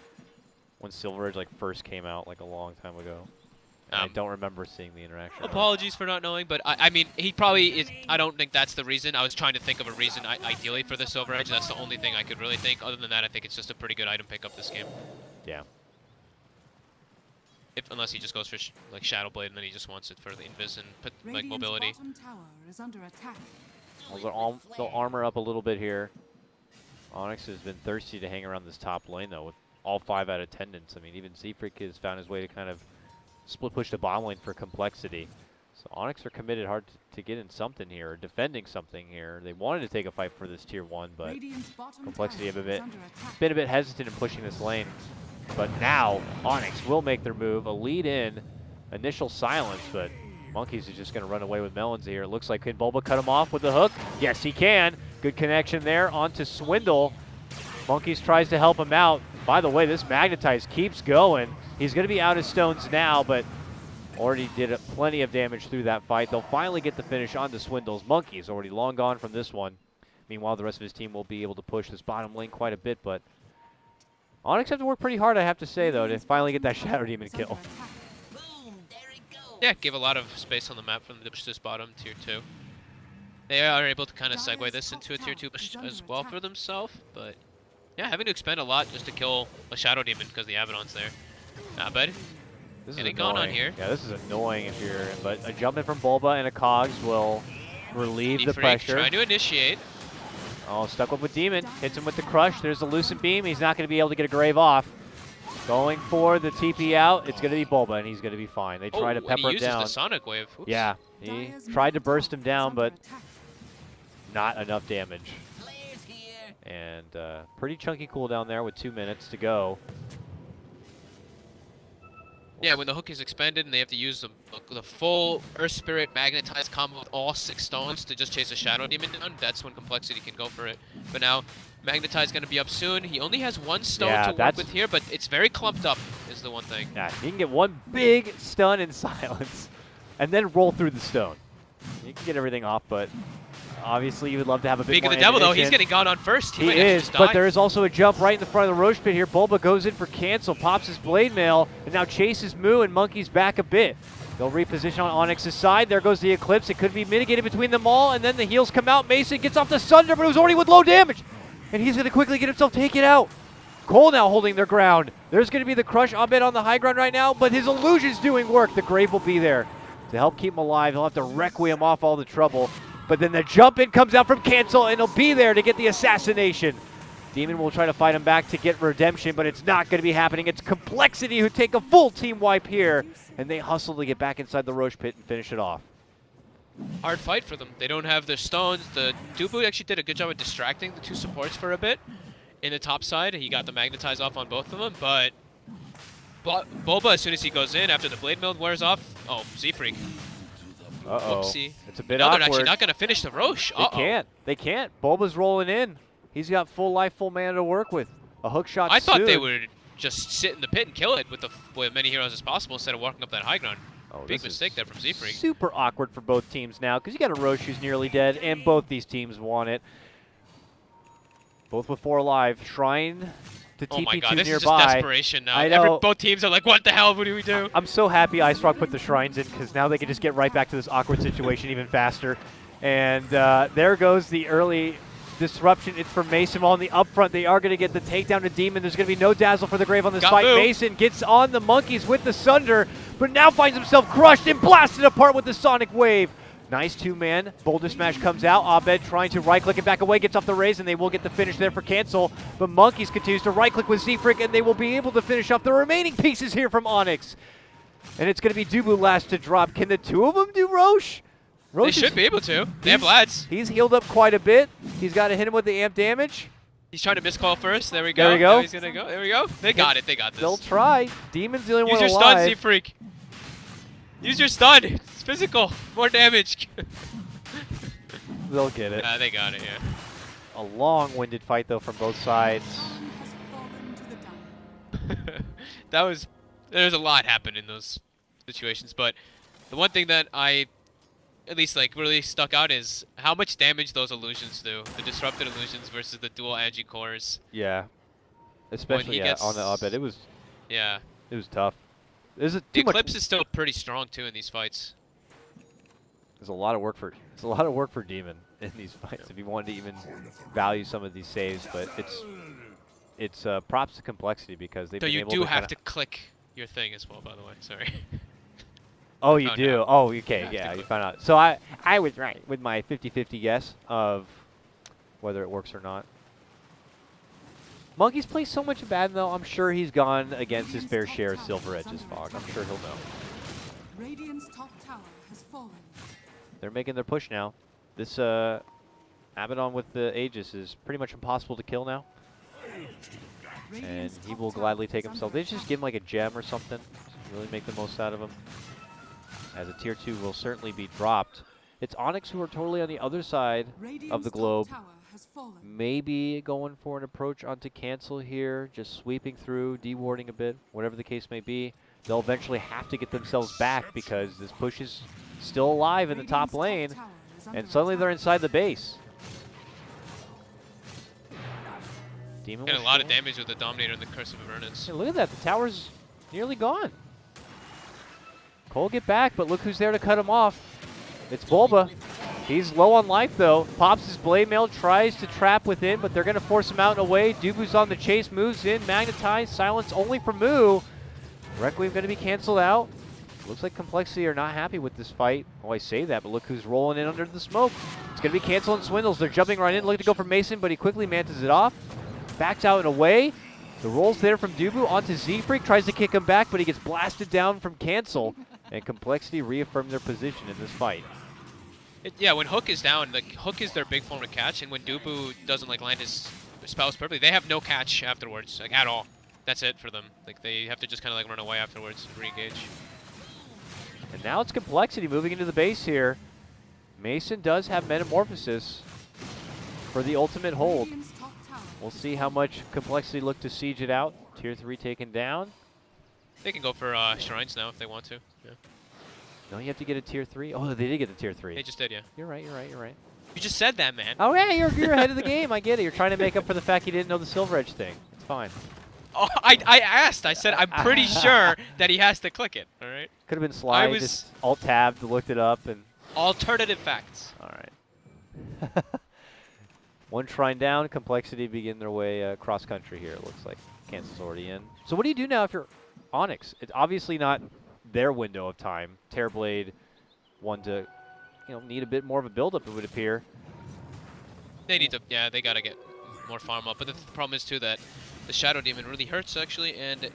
when Silver Edge like first came out like a long time ago. And I don't remember seeing the interaction. Apologies for not knowing, but I mean, he probably is. I don't think that's the reason. I was trying to think of a reason, ideally, for the Silver Edge. That's the only thing I could really think. Other than that, I think it's just a pretty good item pickup this game. Yeah. Unless he just goes for like Shadow Blade and then he just wants it for the invis and like mobility. Well, they'll armor up a little bit here. Onyx has been thirsty to hang around this top lane though, with all 5 out attendance. I mean, even Z-Freak has found his way to kind of split push the bottom lane for complexity. So Onyx are committed hard to get in something here, defending something here. They wanted to take a fight for this tier 1, but complexity have been a bit hesitant in pushing this lane. But now Onyx will make their move, a lead in, initial silence, but Monkeys is just going to run away with Melons here. It looks like can Bulba cut him off with the hook? Yes, he can. Good connection there onto Swindle. Monkeys tries to help him out. By the way, this Magnetize keeps going. He's going to be out of stones now, but already did plenty of damage through that fight. They'll finally get the finish on the Swindles. Monkeys already long gone from this one. Meanwhile, the rest of his team will be able to push this bottom lane quite a bit, but Onyx have to work pretty hard, I have to say, though, to finally get that Shadow Demon kill. Yeah, give a lot of space on the map for them to push this bottom tier 2. They are able to kind of segue this into a tier 2 push as well for themselves, but yeah, having to expend a lot just to kill a Shadow Demon because the Abaddon's there. Not bad. This is getting gone on here. Yeah, this is annoying if you're in, but a jump in from Bulba and a Cogs will relieve the pressure. Trying to initiate. Oh, stuck up with Demon. Hits him with the crush. There's the Lucent Beam. He's not going to be able to get a Grave off. Going for the TP out. It's going to be Bulba, and he's going to be fine. They try to pepper him down. The Sonic Wave. Oops. Yeah, he tried to burst him down, but not enough damage. And pretty chunky cooldown there with 2 minutes to go. Yeah, when the hook is expended and they have to use the full Earth Spirit Magnetize combo with all 6 stones to just chase a Shadow Demon down, that's when Complexity can go for it. But now, Magnetize going to be up soon. He only has 1 stone to work with here, but it's very clumped up is the one thing. Yeah, he can get 1 big stun in silence and then roll through the stone. You can get everything off, but obviously you would love to have a bit Speaking more of the devil, though, ammunition. he's getting gone on first. He is, but there is also a jump right in the front of the Roche pit here. Bulba goes in for cancel, pops his blade mail, and now chases Moo, and Monkey's back a bit. They'll reposition on Onyx's side. There goes the Eclipse. It could be mitigated between them all, and then the heals come out. Mason gets off the Sunder, but it was already with low damage, and he's going to quickly get himself taken out. Cole now holding their ground. There's going to be the crush Abed on the high ground right now, but his illusion's doing work. The Grave will be there to help keep him alive. He'll have to Requiem off all the trouble. But then the jump in comes out from Cancel, and he'll be there to get the assassination. Demon will try to fight him back to get redemption, but it's not going to be happening. It's Complexity who take a full team wipe here, and they hustle to get back inside the Roche pit and finish it off. Hard fight for them. They don't have their stones. The Dubu actually did a good job of distracting the 2 supports for a bit. In the top side, he got the Magnetize off on both of them, but Bulba, as soon as he goes in, after the Blade Mill wears off, oh, Z-Freak. Uh-oh. Whoopsie. It's a bit no, awkward. They're actually not going to finish the Roche. They can't. They can't. Bulba's rolling in. He's got full life, full mana to work with. A hook shot I thought they would just sit in the pit and kill it with as many heroes as possible instead of walking up that high ground. Oh, Big mistake there from Z-Freak. Super awkward for both teams now because you got a Roche who's nearly dead, and both these teams want it. Both with 4 alive. Shrine to TP2 oh my god, this nearby. is just desperation now. I know. Both teams are like, what the hell, what do we do? I'm so happy Ice Rock put the Shrines in because now they can just get right back to this awkward situation even faster. And there goes the early disruption. It's for Mason on the upfront. They are going to get the takedown to Demon. There's going to be no dazzle for the Grave on this fight. Mason gets on the Monkeys with the Sunder, but now finds himself crushed and blasted apart with the Sonic Wave. Nice 2-man. Boulder Smash comes out. Abed trying to right-click and back away. Gets off the raise, and they will get the finish there for Cancel. But Monkeys continues to right-click with Z-Freak, and they will be able to finish off the remaining pieces here from Onyx. And it's going to be Dubu last to drop. Can the 2 of them do Roche? They should be able to. They have lads. He's healed up quite a bit. He's got to hit him with the amp damage. He's trying to miscall first. There we go. There we go. Now he's going to go. There we go. They got it. They got this. They'll try. Demon's the only one alive. Use your stun, Z-Freak. Use your stun. It's physical. More damage. They'll get it. They got it, yeah. A long-winded fight, though, from both sides. There's a lot happened in those situations, but the one thing that at least like really stuck out is how much damage those illusions do. The disrupted illusions versus the dual Agi cores. Yeah. When Especially he on the up-ed. It was yeah. tough. There's The too much. Eclipse is still pretty strong too in these fights. There's a lot of work for Demon in these fights if you wanted to even value some of these saves, but it's props to complexity because they've So been you able do to have kinda to click your thing as well, by the way. Sorry. Oh, I you found do? out. Oh, okay, have to yeah, you click. found out. So I was right with my 50-50 guess of whether it works or not. Monkey's plays so much bad though. I'm sure he's gone against his fair share of Silver Edge's fog. I'm sure he'll know. Radiant's top tower has fallen. They're making their push now. This Abaddon with the Aegis is pretty much impossible to kill now. And he will gladly take himself. They just give him like a gem or something. Just really make the most out of him. As a tier 2 will certainly be dropped. It's Onyx who are totally on the other side of the globe. Maybe going for an approach onto cancel here. Just sweeping through, dewarding a bit, whatever the case may be. They'll eventually have to get themselves back because this push is still alive in the top lane. And suddenly they're inside the base. Demon Getting a lot of damage with the Dominator and the Curse of Avernus. Hey, look at that. The tower's nearly gone. Cole get back, but look who's there to cut him off. It's Bulba. He's low on life, though. Pops his Blade Mail, tries to trap within, but they're going to force him out and away. Dubu's on the chase, moves in, magnetized, silence only for Moo. Requiem going to be canceled out. Looks like Complexity are not happy with this fight. Oh, I say that, but look who's rolling in under the smoke. It's going to be canceling Swindles. They're jumping right in, looking to go for Mason, but he quickly mantas it off. Backs out and away. The roll's there from Dubu onto Z-Freak. Tries to kick him back, but he gets blasted down from cancel. And Complexity reaffirmed their position in this fight. Yeah, when Hook is down, like Hook is their big form to catch, and when Dubu doesn't like land his spells perfectly, they have no catch afterwards, like at all. That's it for them. Like they have to just kind of like run away afterwards and re-engage. And now it's Complexity moving into the base here. Mason does have Metamorphosis for the ultimate hold. We'll see how much Complexity look to siege it out. Tier 3 taken down. They can go for Shrines now if they want to. Yeah. No, you have to get a tier 3. Oh, they did get the tier 3. They just did, yeah. You're right, you're right, you're right. You just said that, man. Oh, yeah, you're ahead of the game. I get it. You're trying to make up for the fact you didn't know the Silver Edge thing. It's fine. Oh, I asked. I said I'm pretty sure that he has to click it, all right? Could have been slide, just alt-tabbed, looked it up, and... Alternative facts. All right. One shrine down, Complexity begin their way cross-country here, it looks like. Cancel's already in. So what do you do now if you're Onyx? It's obviously not their window of time. Terrorblade, one to, need a bit more of a build-up, it would appear. They need to, yeah, they gotta get more farm up. But the problem is, too, that the Shadow Demon really hurts, actually, and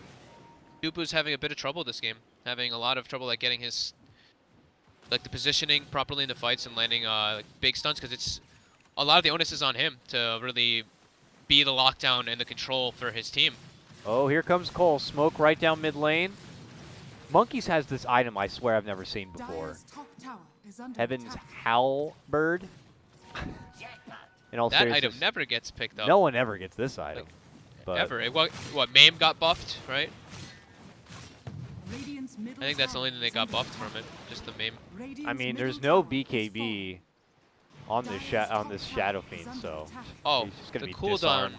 Dubu's having a bit of trouble this game. Having a lot of trouble, like, getting his, like, the positioning properly in the fights and landing like, big stunts, because it's, a lot of the onus is on him to really be the lockdown and the control for his team. Oh, here comes Cole. Smoke right down mid lane. Monkeys has this item I swear I've never seen before. Heaven's Howlbird. In all that seriousness, item never gets picked up. no one ever gets this item. Like, but ever. What, Mame got buffed, right? I think that's the only thing they got buffed from it, just the Mame. I mean, there's no BKB on this Shadow Fiend, so Oh, he's just gonna the be cooldown. disarmed.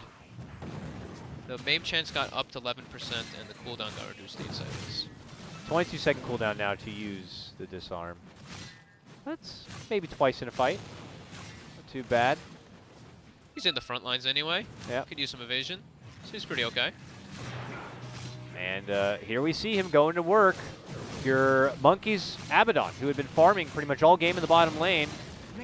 The Mame chance got up to 11%, and the cooldown got reduced to 8 seconds. 22-second cooldown now to use the disarm. That's maybe twice in a fight. Not too bad. He's in the front lines anyway. Yeah. Could use some evasion, so he's pretty okay. And here we see him going to work. Your Monkeys Abaddon, who had been farming pretty much all game in the bottom lane.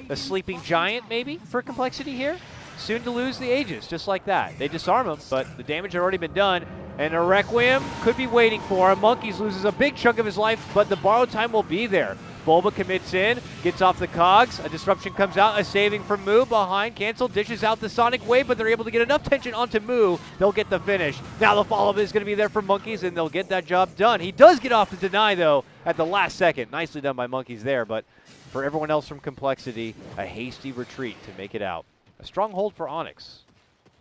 A sleeping giant, maybe, for Complexity here. Soon to lose the Aegis, just like that. They disarm him, but the damage had already been done. And a Requiem could be waiting for him. Monkeys loses a big chunk of his life, but the borrowed time will be there. Bulba commits in, gets off the cogs. A disruption comes out, a saving from Moo behind. Cancel dishes out the Sonic Wave, but they're able to get enough tension onto Moo. They'll get the finish. Now the follow-up is going to be there for Monkeys, and they'll get that job done. He does get off the deny, though, at the last second. Nicely done by Monkeys there, but for everyone else from Complexity, a hasty retreat to make it out. A strong hold for Onyx.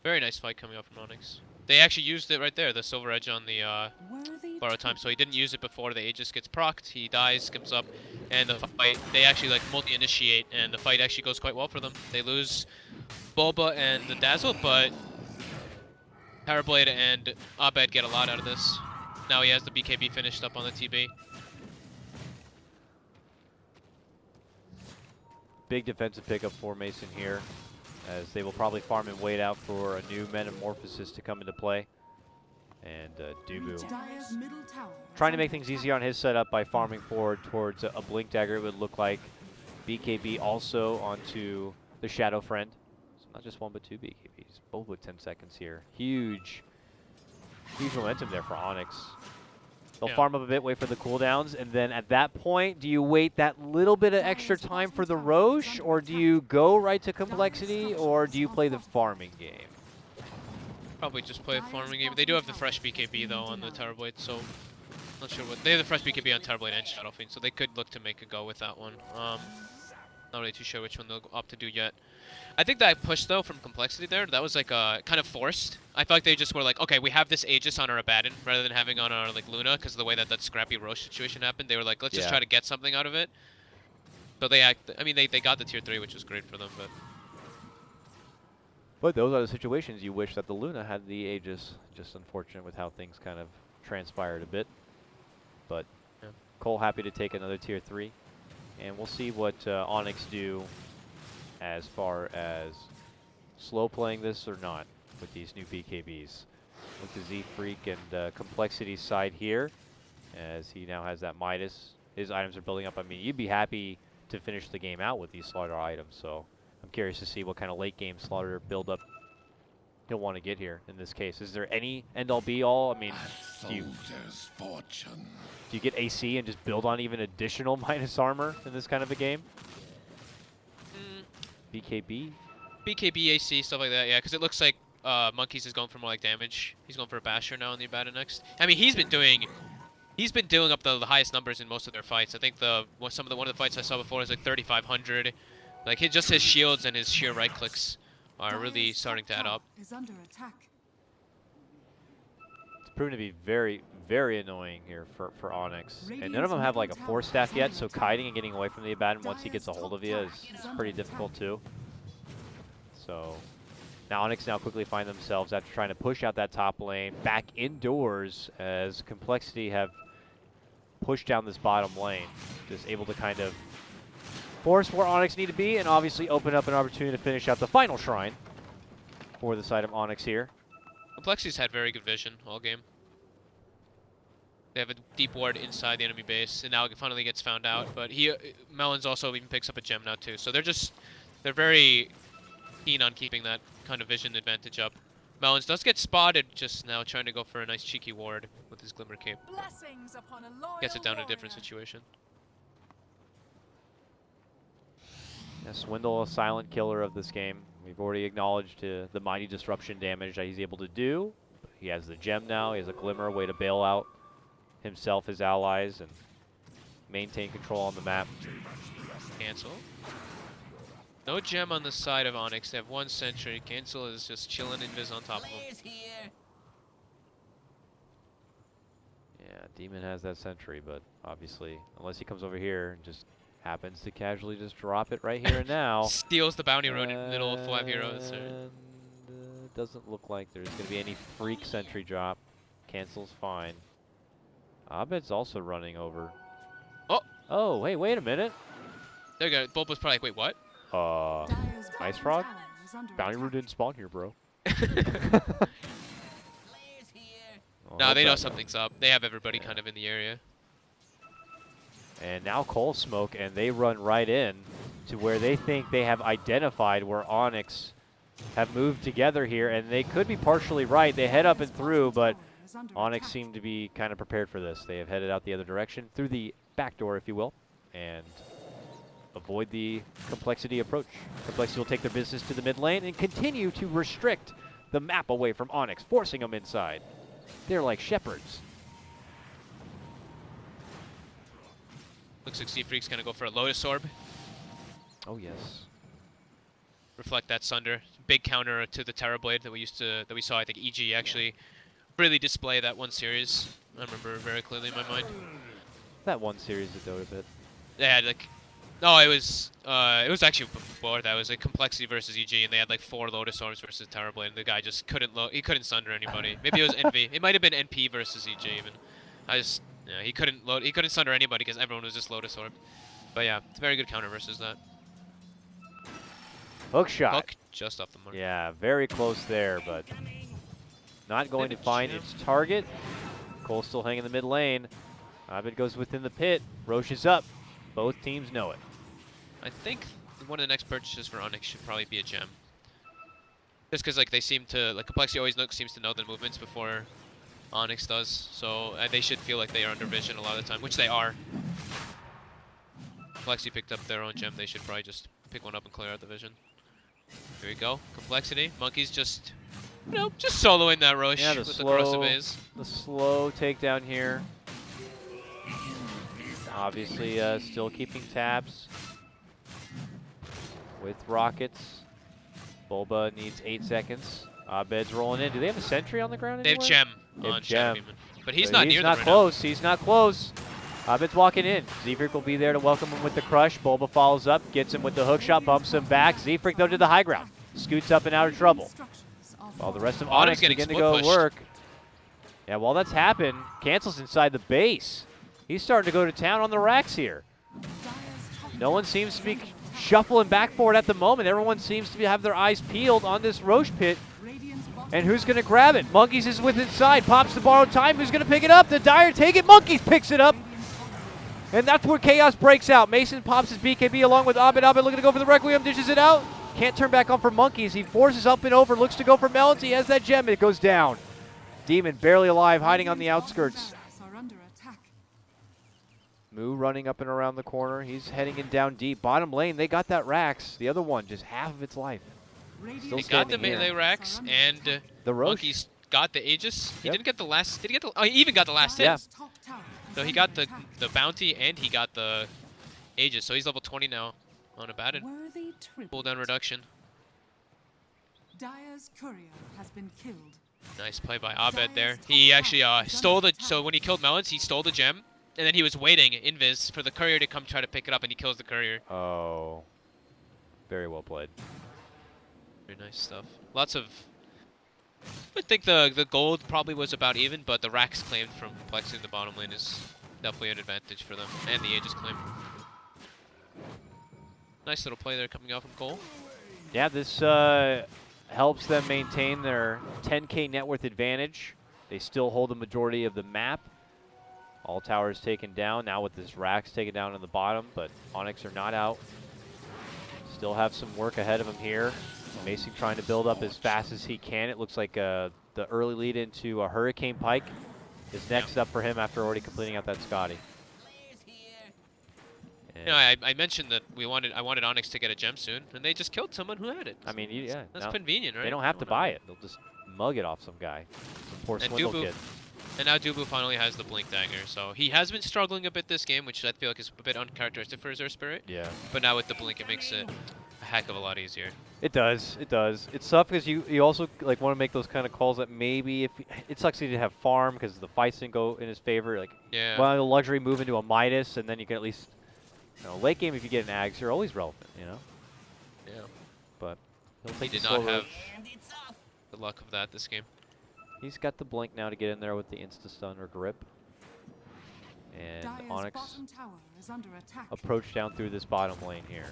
Very nice fight coming up from Onyx. They actually used it right there, the silver edge on the Worthy borrow time. So he didn't use it before the Aegis gets procced. He dies, skips up, and the fight, they actually like multi-initiate, and the fight actually goes quite well for them. They lose Bulba and the Dazzle, but Powerblade and Abed get a lot out of this. Now he has the BKB finished up on the TB. Big defensive pickup for Mason here, as they will probably farm and wait out for a new Metamorphosis to come into play. And Dubu Dire's middle tower is trying to under make things attack. easier on his setup by farming forward towards a Blink Dagger, it would look like. BKB also onto the Shadow Friend. So not just one, but two BKBs, both with 10 seconds here. Huge momentum there for Onyx. They'll Yeah. farm up a bit, wait for the cooldowns, and then at that point, do you wait that little bit of extra time for the Roche, or do you go right to complexity, or do you play the farming game? Probably just play a farming game. They do have the fresh BKB though on the Tower Blade, so not sure what they have the fresh BKB on Tower Blade and Shadow Fiend, so they could look to make a go with that one. Not really too sure which one they'll opt to do yet. I think that push though from complexity there, that was like kind of forced. I felt like they just were like, okay, we have this Aegis on our Abaddon rather than having on our like Luna, because of the way that that scrappy Roche situation happened. They were like, let's just Yeah. try to get something out of it. So they I mean, they got the tier 3, which was great for them, but But those are the situations you wish that the Luna had the Aegis. Just unfortunate with how things kind of transpired a bit. But yeah. Cole happy to take another tier 3. And we'll see what Onyx do as far as slow playing this or not with these new BKBs. With the Z-Freak and Complexity side here, as he now has that Midas. His items are building up. I mean, you'd be happy to finish the game out with these slaughter items, so I'm curious to see what kind of late game slaughter build-up he'll want to get here in this case. Is there any end-all be-all? I mean, do you get AC and just build on even additional minus armor in this kind of a game? BKB? BKB, AC, stuff like that, yeah, because it looks like Monkeys is going for more like damage. He's going for a Basher now in the Abaddon next. I mean, he's been doing up the highest numbers in most of their fights. I think one of the fights I saw before was like 3,500. Like just his shields and his sheer right clicks are really Dire's starting to top add tower up. is under attack. It's proven to be very, very annoying here for Onyx. And none of them have like a 4-staff yet, so kiting and getting away from the Abaddon once he gets a hold of you is pretty difficult too. So now Onyx quickly find themselves, after trying to push out that top lane, back indoors as Complexity have pushed down this bottom lane. Just able to kind of force where Onyx need to be, and obviously open up an opportunity to finish out the final shrine for the side of Onyx here. Complexity's had very good vision all game. They have a deep ward inside the enemy base, and now it finally gets found out. But Melons also even picks up a gem now too. So they're very keen on keeping that kind of vision advantage up. Melons does get spotted just now, trying to go for a nice cheeky ward with his Glimmer Cape. Blessings upon a loyal Gets it down to a different warrior. situation. Yeah, Swindle, a silent killer of this game. We've already acknowledged the mighty disruption damage that he's able to do. He has the gem now, he has a Glimmer, a way to bail out himself, his allies, and maintain control on the map. Cancel. No gem on the side of Onyx. They have one sentry. Cancel is just chilling invis on top of him. Yeah, Demon has that sentry, but obviously, unless he comes over here and just happens to casually just drop it right here and now. Steals the bounty rune in the middle of 5 heroes. And doesn't look like there's going to be any freak sentry drop. Cancel's fine. Abed's also running over. Oh! Oh, hey, wait a minute. There you go. Bulb was probably like, wait, what? Dire's Ice bottom Frog? tower is under Bounty attack. Rune didn't spawn here, bro. No, they know something's up. They have everybody kind of in the area. And now Coal Smoke, and they run right in to where they think they have identified where Onyx have moved together here, and they could be partially right. They head up and through, but Onyx seemed to be kind of prepared for this. They have headed out the other direction, through the back door, if you will, and avoid the Complexity approach. Complexity will take their business to the mid lane and continue to restrict the map away from Onyx, forcing them inside. They're like shepherds. Looks like Z-Freak's gonna go for a Lotus Orb. Oh, yes. Reflect that Sunder. big counter to the Terrorblade that we saw. I think EG actually really display that one series. I remember very clearly in my mind. That one series of Dota bit. They had like, no, it was actually before that. It was like complexity versus EG, and they had like 4 Lotus Orbs versus Terrorblade, and the guy just he couldn't sunder anybody. Maybe it was NV. It might have been NP versus EG even. Yeah, he couldn't sunder anybody because everyone was just Lotus Orb. But yeah, it's a very good counter versus that. Hook shot. Hook just off the mark. Yeah, very close there, but not going to find its target. Cole still hanging in the mid lane. Abed goes within the pit. Roche is up. Both teams know it. I think one of the next purchases for Onyx should probably be a gem. Just because like they seem to, like complexity always seems to know the movements before Onyx does, so they should feel like they are under vision a lot of the time, which they are. Complexity picked up their own gem. They should probably just pick one up and clear out the vision. Here we go. Complexity. Monkey's just, just soloing that Roche Yeah, with the corrosive A's. The slow takedown here. Obviously, still keeping tabs with rockets. Bulba needs 8 seconds. Abed's rolling in. Do they have a sentry on the ground They have anywhere? gem They have on gem. Shadow Demon. But he's not near them right close. He's not close. Abed's walking in. Zefric will be there to welcome him with the crush. Bulba follows up, gets him with the hook shot, bumps him back. Zefric, though, to the high ground. Scoots up and out of trouble. While the rest of Onyx begin to go work. Yeah, while that's happened, Cancel's inside the base. He's starting to go to town on the racks here. No one seems to be shuffling back for it at the moment. Everyone seems to have their eyes peeled on this Roche pit. And who's going to grab it? Monkeys is with inside. Pops the borrowed time. Who's going to pick it up? The Dire take it. Monkeys picks it up. And that's where chaos breaks out. Mason pops his BKB along with Abed. Abed looking to go for the Requiem. Dishes it out. Can't turn back on for Monkeys. He forces up and over. Looks to go for Melons. He has that gem. It goes down. Demon barely alive, hiding on the outskirts. Moo running up and around the corner. He's heading in down deep. Bottom lane, they got that Rax. The other one, just half of its life. Still They got the standing here. melee racks, and The Roche. Monkey's got the Aegis. He Yep. didn't get the last. Did he get the? Oh, he even got the last hit. Yeah. So he got the bounty and he got the Aegis. So he's level 20 now on Abaddon. Cooldown reduction. Dire's courier has been killed. Nice play by Abed there. He actually stole the. So when he killed Melons, he stole the gem, and then he was waiting invis for the courier to come try to pick it up, and he kills the courier. Oh. Very well played. Very nice stuff. Lots of. I think the gold probably was about even, but the racks claimed from complexity in the bottom lane is definitely an advantage for them, and the Aegis claim. Nice little play there coming out from Cole. Yeah, this helps them maintain their 10K net worth advantage. They still hold the majority of the map. All towers taken down, now with this Rax taken down in the bottom, but Onyx are not out. Still have some work ahead of him here. Mason trying to build up as fast as he can. It looks like the early lead into a Hurricane Pike is next up for him after already completing out that Scotty. You know, I mentioned that I wanted Onyx to get a gem soon, and they just killed someone who had it. I mean, yeah. That's convenient, right? They don't have to buy it. They'll just mug it off some guy. Some poor swindle kid. And now Dubu finally has the Blink Dagger, so he has been struggling a bit this game, which I feel like is a bit uncharacteristic for Azure Spirit. Yeah. But now with the Blink, it makes it a heck of a lot easier. It does. It does. It's tough because you also like want to make those kind of calls that maybe if it sucks he didn't have farm because the fights didn't go in his favor. Like, yeah. well, the luxury move into a Midas, and then you can at least, late game if you get an Ags, you're always relevant. Yeah. But He did not have the luck of that this game. He's got the blink now to get in there with the insta-stun or grip. And Dire's Onyx bottom tower is under attack. approach down through this bottom lane here.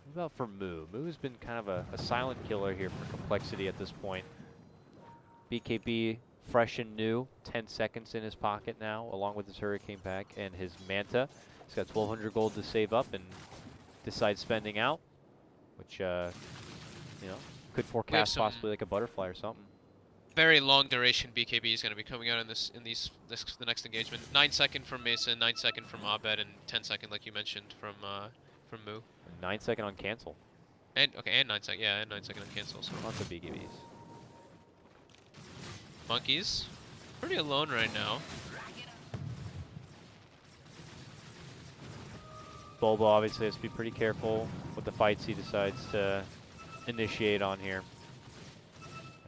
What about for Moo? Moo's been kind of a silent killer here for complexity at this point. BKB fresh and new, 10 seconds in his pocket now, along with his Hurricane Pack and his Manta. He's got 1,200 gold to save up and decides spending out, which, could forecast possibly like a butterfly or something. Very long duration BKB is going to be coming out in the next engagement. 9 second from Mason, 9 second from Abed, and 10 second like you mentioned from Moo. 9 second on cancel. And 9 second, yeah, and 9 second on cancel. So Lots of BKBs. Monkeys, pretty alone right now. Bulba obviously has to be pretty careful with the fights he decides to initiate on here.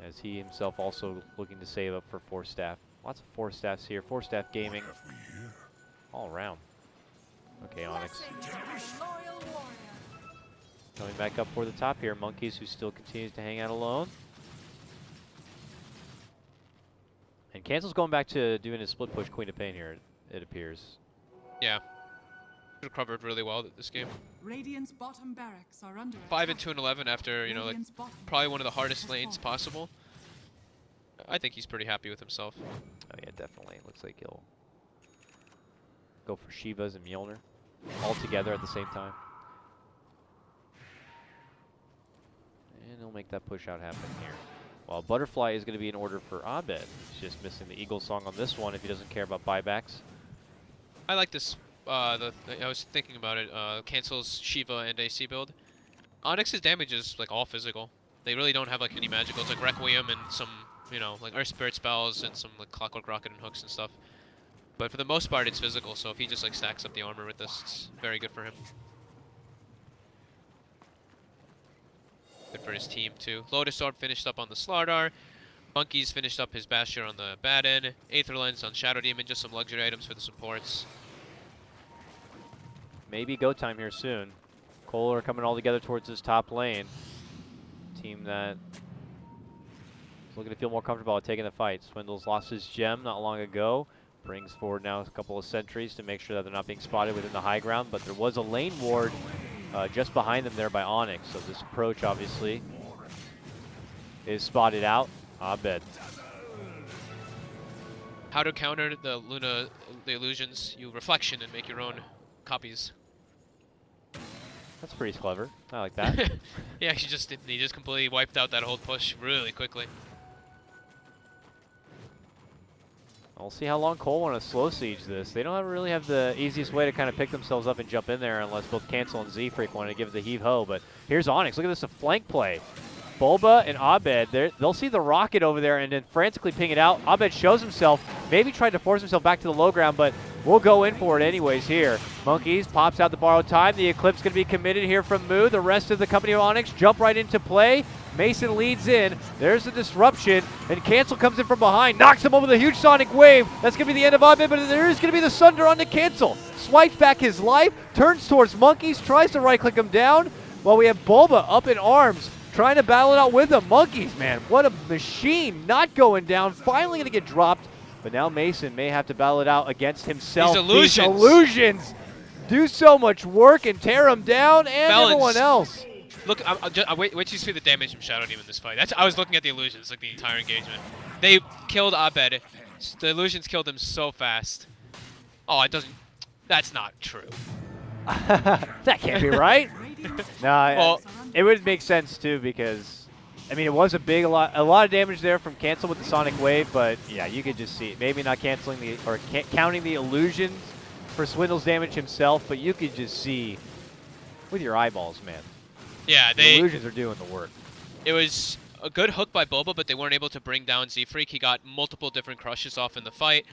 As he himself also looking to save up for 4-staff. Lots of 4-staffs here. 4-staff gaming all around. Okay, Onyx coming back up for the top here. Monkeys, who still continues to hang out alone. And Cancel's going back to doing his split push Queen of Pain here, it appears. Yeah. Recovered really well this game. Radiant's bottom barracks are under 5 attack. and 2 and 11 after, you know, like Radiant's bottom probably one of the hardest has lanes fallen. possible. I think he's pretty happy with himself. Oh yeah, definitely. Looks like he'll go for Shivas and Mjolnir all together at the same time. And he'll make that push out happen here. While Butterfly is going to be in order for Abed. He's just missing the Eagle Song on this one if he doesn't care about buybacks. I like this. I was thinking about it. Cancels Shiva and AC build. Onyx's damage is like all physical. They really don't have like any magicals, like Requiem and some, you know, like Earth Spirit spells and some like Clockwork Rocket and hooks and stuff. But for the most part, it's physical. So if he just like stacks up the armor with this, it's very good for him. Good for his team too. Lotus Orb finished up on the Slardar. Monkeys finished up his Bastion on the Baden. Aether Lens on Shadow Demon, just some luxury items for the supports. Maybe go time here soon. Kohler coming all together towards his top lane. Team that is looking to feel more comfortable at taking the fight. Swindle's lost his gem not long ago. Brings forward now a couple of sentries to make sure that they're not being spotted within the high ground, but there was a lane ward just behind them there by Onyx. So this approach obviously is spotted out. Abed. How to counter the the illusions? You reflection and make your own copies. That's pretty clever. I like that. Yeah, he just completely wiped out that whole push really quickly. We'll see how long Cole want to slow siege this. They don't really have the easiest way to kind of pick themselves up and jump in there unless both Cancel and Z-Freak want to give the heave-ho. But here's Onyx. Look at this, a flank play. Bulba and Abed, they'll see the rocket over there and then frantically ping it out. Abed shows himself, maybe tried to force himself back to the low ground, but we'll go in for it anyways here. Monkeys pops out the borrowed time. The Eclipse going to be committed here from Moo. The rest of the company of Onyx jump right into play. Mason leads in. There's the disruption, and Cancel comes in from behind, knocks him over the huge sonic wave. That's going to be the end of Abed, but there is going to be the Sunder on the Cancel. Swipes back his life, turns towards Monkeys, tries to right-click him down, while we have Bulba up in arms, trying to battle it out with the Monkeys, man. What a machine, not going down, finally going to get dropped. But now Mason may have to battle it out against himself. These illusions. These illusions do so much work and tear him down and everyone else. Look, wait till you see the damage from Shadow Demon in this fight. I was looking at the illusions, like the entire engagement. They killed Abed. The illusions killed him so fast. Oh, it doesn't. That's not true. That can't be right. No, Well, it would make sense too because, I mean, it was a lot of damage there from Cancel with the Sonic Wave, but yeah, you could just see it. Maybe not canceling or counting the illusions for Swindle's damage himself, but you could just see with your eyeballs, man. Yeah, The illusions are doing the work. It was a good hook by Boba, but they weren't able to bring down Z-Freak. He got multiple different crushes off in the fight.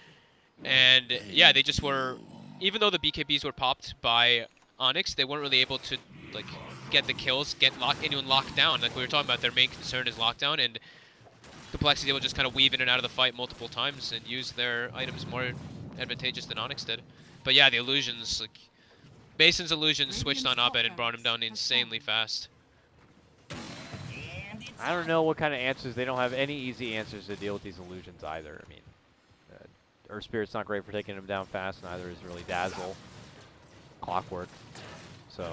And yeah, they just were, even though the BKBs were popped by Onyx, they weren't really able to like get the kills, get anyone locked down. Like we were talking about, their main concern is lockdown, and compLexity will just kind of weave in and out of the fight multiple times and use their items more advantageous than Onyx did. But yeah, the illusions, like Mason's illusions switched on Abed and brought him down insanely fast. I don't know what kind of answers. They don't have any easy answers to deal with these illusions either. I mean, Earth Spirit's not great for taking him down fast, neither is really Dazzle, Clockwork. So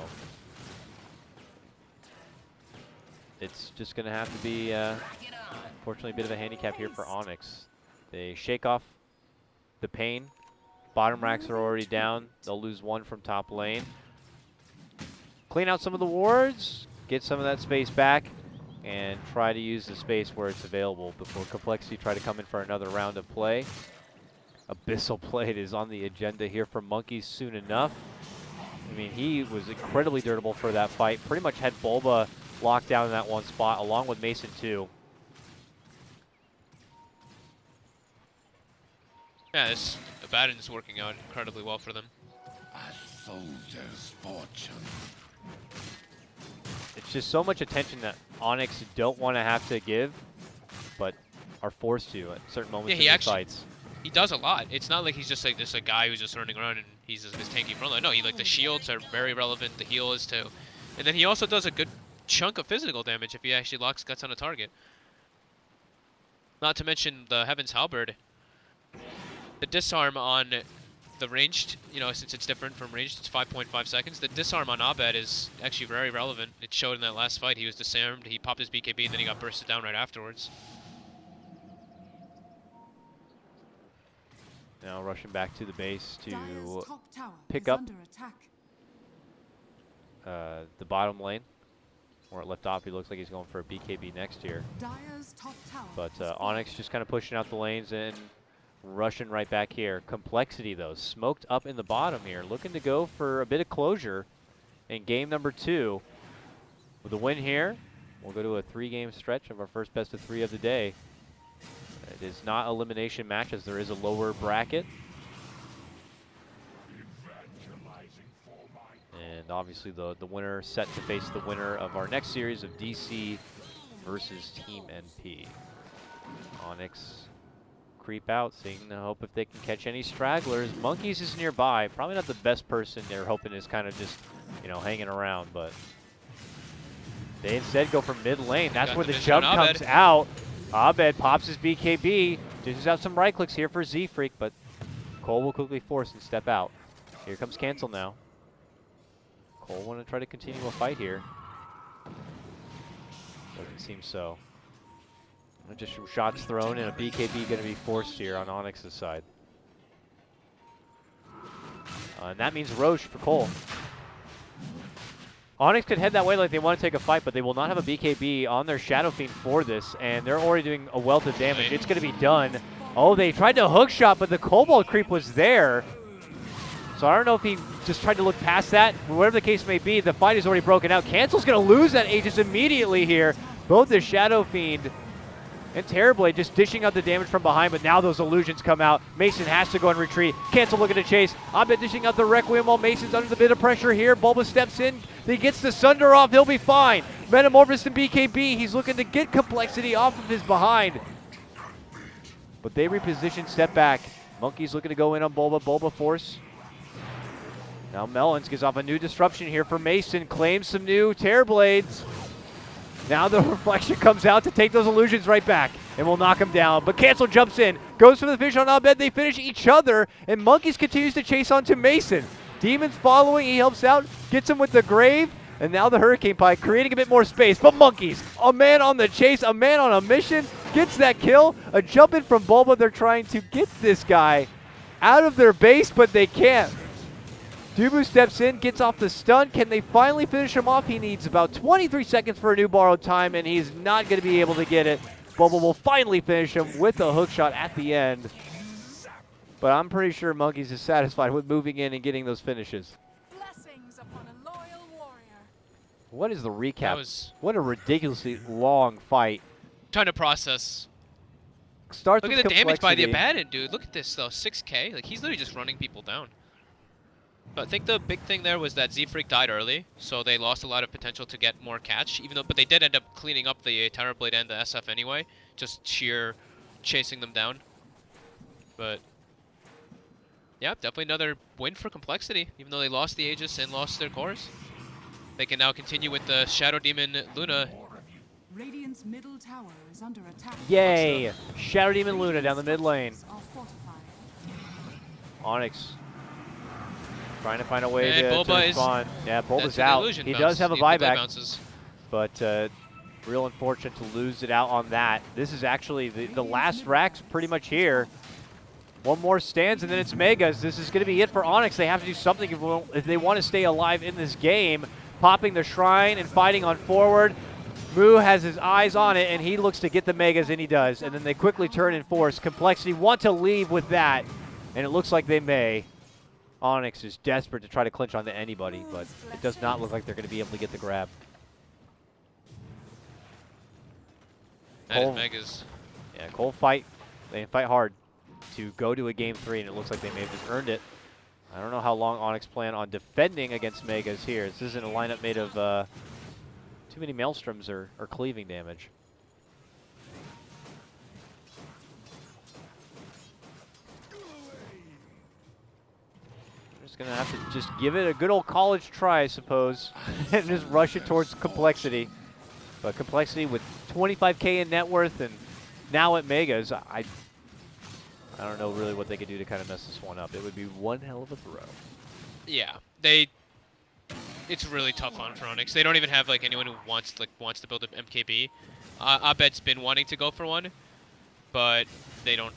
it's just going to have to be, unfortunately, a bit of a handicap here for Onyx. They shake off the pain. Bottom racks are already down. They'll lose one from top lane. Clean out some of the wards, get some of that space back, and try to use the space where it's available before compLexity try to come in for another round of play. Abyssal Blade is on the agenda here for Monkeys soon enough. I mean, he was incredibly durable for that fight. Pretty much had Bulba locked down in that one spot, along with Mason too. Yeah, this Abaddon's working out incredibly well for them. A soldier's fortune. It's It's just so much attention that Onyx don't want to have to give, but are forced to at certain moments in these fights. He does a lot. It's not like he's just like this a guy who's just running around and he's just this tanky frontline. No, he like the shields are very relevant. The heal is too, and then he also does a good chunk of physical damage if he actually locks guts on a target. Not to mention the Heaven's Halberd. The disarm on the ranged, you know, since it's different from ranged, it's 5.5 seconds. The disarm on Abed is actually very relevant. It showed in that last fight. He was disarmed, he popped his BKB, and then he got bursted down right afterwards. Now rushing back to the base to pick pick up the bottom lane. Where it left off, he looks like he's going for a BKB next here. But Onyx just kind of pushing out the lanes and rushing right back here. compLexity, though, smoked up in the bottom here. Looking to go for a bit of closure in game number 2. With a win here, we'll go to a 3-game stretch of our first best of 3 of the day. It is not elimination match as there is a lower bracket. And obviously the winner set to face the winner of our next series of DC versus Team NP. Onyx creep out, seeing the hope if they can catch any stragglers. Monkeys is nearby. Probably not the best person they're hoping is kind of just, you know, hanging around, but they instead go for mid lane. That's where the jump comes out. Abed pops his BKB, dishes out some right clicks here for Z-Freak, but Cole will quickly force and step out. Here comes Cancel now. Cole want to try to continue a fight here. Doesn't seem so. Just some shots thrown and a BKB going to be forced here on Onyx's side. And that means Roche for Cole. Onyx could head that way like they want to take a fight, but they will not have a BKB on their Shadow Fiend for this, and they're already doing a wealth of damage. It's going to be done. Oh, they tried to hook shot, but the Cobalt creep was there. So I don't know if he just tried to look past that. Whatever the case may be, the fight is already broken out. Cancel's going to lose that Aegis immediately here. Both the Shadow Fiend and Terrorblade just dishing out the damage from behind, but now those illusions come out. Mason has to go and retreat. Cancel looking to chase. Abed dishing out the Requiem while Mason's under the bit of pressure here. Bulba steps in. He gets the Sunder off. He'll be fine. Metamorphosis and BKB. He's looking to get compLexity off of his behind. But they reposition, step back. Monkey's looking to go in on Bulba. Bulba force. Now Melons gives off a new disruption here for Mason. Claims some new Terrorblades. Now the reflection comes out to take those illusions right back and will knock him down. But Cancel jumps in, goes for the finish on Abed. They finish each other, and Monkeys continues to chase onto Mason. Demon's following, he helps out, gets him with the Grave, and now the Hurricane Pie creating a bit more space. But Monkeys, a man on the chase, a man on a mission, gets that kill. A jump in from Bulba. They're trying to get this guy out of their base, but they can't. Dubu steps in, gets off the stun. Can they finally finish him off? He needs about 23 seconds for a new borrowed time, and he's not going to be able to get it. Bulba will finally finish him with a hook shot at the end. But I'm pretty sure Monkeys is satisfied with moving in and getting those finishes. Blessings upon a loyal warrior. What is the recap? What a ridiculously long fight. Trying to process. Starts Look with at the damage by the compLexity. Abaddon, dude. Look at this, though. 6K. Like, he's literally just running people down. But I think the big thing there was that Z-Freak died early, so they lost a lot of potential to get more catch. But they did end up cleaning up the Terrorblade and the SF anyway, just sheer chasing them down. But yeah, definitely another win for compLexity, even though they lost the Aegis and lost their cores. They can now continue with the Shadow Demon Luna. Radiant's middle tower is under attack. Yay! Shadow Demon Luna down the mid lane. Are fortified. Onyx trying to find a way And to Bulba respond. Yeah, Bulba's that's an out. illusion He bounce. does have a He quickly buyback, bounces. but real unfortunate to lose it out on that. This is actually the last rack's pretty much here. One more stands and then it's Megas. This is going to be it for Onyx. They have to do something if they want to stay alive in this game. Popping the Shrine and fighting on forward. Moo has his eyes on it and he looks to get the Megas, and he does. And then they quickly turn and force. compLexity want to leave with that, and it looks like they may. Onyx is desperate to try to clinch onto anybody, but it does not look like they're going to be able to get the grab. That is Megas. Yeah, Cole fight. They fight hard to go to a game 3, and it looks like they may have just earned it. I don't know how long Onyx plan on defending against Megas here. This isn't a lineup made of Too many maelstroms are cleaving damage. We're just gonna have to just give it a good old college try, I suppose, and just rush it towards complexity. But complexity with 25K in net worth and now at Megas, I don't know really what they could do to kind of mess this one up. It would be one hell of a throw. Yeah, it's really tough on for Onyx. They don't even have like anyone who wants to build an MKB. Abed's been wanting to go for one, but they don't.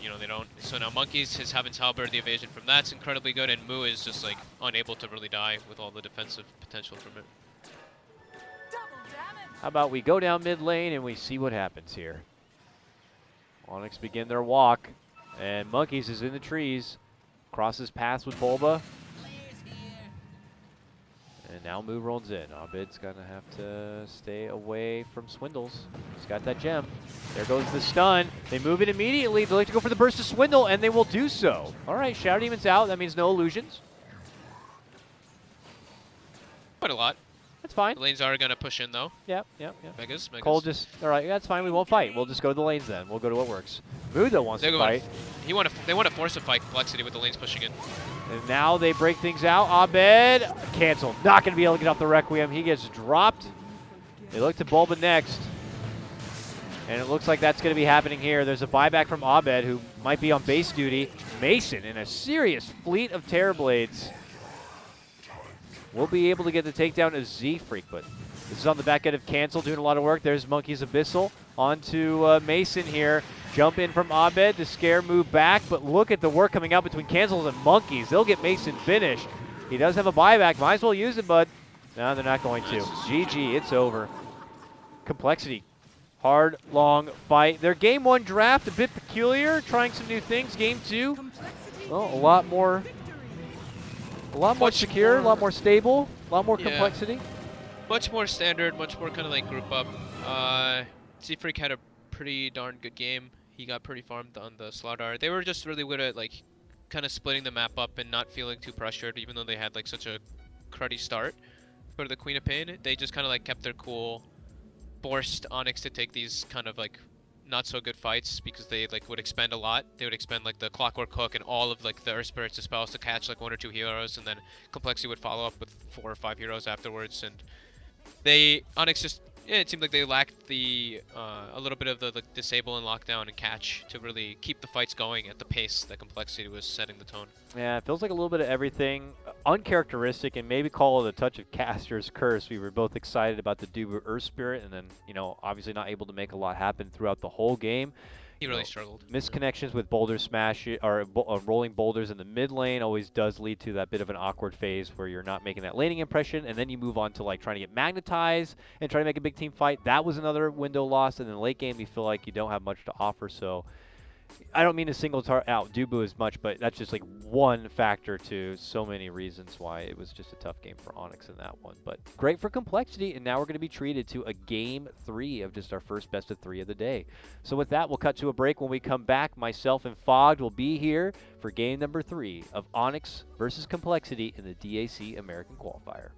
So now Monkeys, his Heaven's Halberd, the evasion from that's incredibly good, and Mu is just like unable to really die with all the defensive potential from it. Double damage. How about we go down mid lane and we see what happens here. Onyx begin their walk, and Monkeys is in the trees, crosses paths with Bulba. And now Mu rolls in. Abed's gonna have to stay away from Swindles. He's got that gem. There goes the stun. They move it immediately. They like to go for the burst to Swindle, and they will do so. All right, Shadow Demon's out. That means no illusions. Quite a lot. That's fine. The lanes are gonna push in though. Yep. Megas. Cole just, all right, that's fine. We won't fight. We'll just go to the lanes then. We'll go to what works. Mu, though, wants to fight. They want to force a fight complexity with the lanes pushing in. And now they break things out. Abed, cancel. Not going to be able to get off the Requiem. He gets dropped. They look to Bulba next. And it looks like that's going to be happening here. There's a buyback from Abed, who might be on base duty. Mason in a serious fleet of Terrorblades will be able to get the takedown of Z-Freak, but this is on the back end of Cancel doing a lot of work. There's Monkey's Abyssal onto Mason here. Jump in from Abed to scare Mu back, but look at the work coming out between Cancels and Monkeys. They'll get Mason finished. He does have a buyback. Might as well use it, bud. No, they're not going to. GG, it's over. Complexity. Hard, long fight. Their game one draft, a bit peculiar, trying some new things. Game two, well, a lot more secure, a lot more stable, a lot more complexity. Much more standard, much more kind of like group up. Z-Freak had a pretty darn good game. He got pretty farmed on the Slaughter. They were just really good at like kind of splitting the map up and not feeling too pressured, even though they had like such a cruddy start for the Queen of Pain. They just kind of like kept their cool, forced Onyx to take these kind of like not so good fights because they like would expend a lot. They would expend like the Clockwork Hook and all of like the Earth Spirits spells to catch like 1 or 2 heroes, and then Complexity would follow up with 4 or 5 heroes afterwards. And Onyx just, it seemed like they lacked the a little bit of the disable and lockdown and catch to really keep the fights going at the pace that Complexity was setting the tone. Yeah, it feels like a little bit of everything. Uncharacteristic, and maybe call it a touch of Caster's Curse. We were both excited about the Dubu Earth Spirit, and then, obviously not able to make a lot happen throughout the whole game. He really struggled. Misconnections with boulder smash, or rolling boulders in the mid lane always does lead to that bit of an awkward phase where you're not making that laning impression, and then you move on to like trying to get magnetized and try to make a big team fight. That was another window lost, and in the late game you feel like you don't have much to offer. So I don't mean to single out Dubu as much, but that's just like one factor to so many reasons why it was just a tough game for Onyx in that one. But great for Complexity, and now we're going to be treated to a game 3 of just our first best of 3 of the day. So with that, we'll cut to a break. When we come back, myself and Fogged will be here for game number 3 of Onyx versus Complexity in the DAC American Qualifier.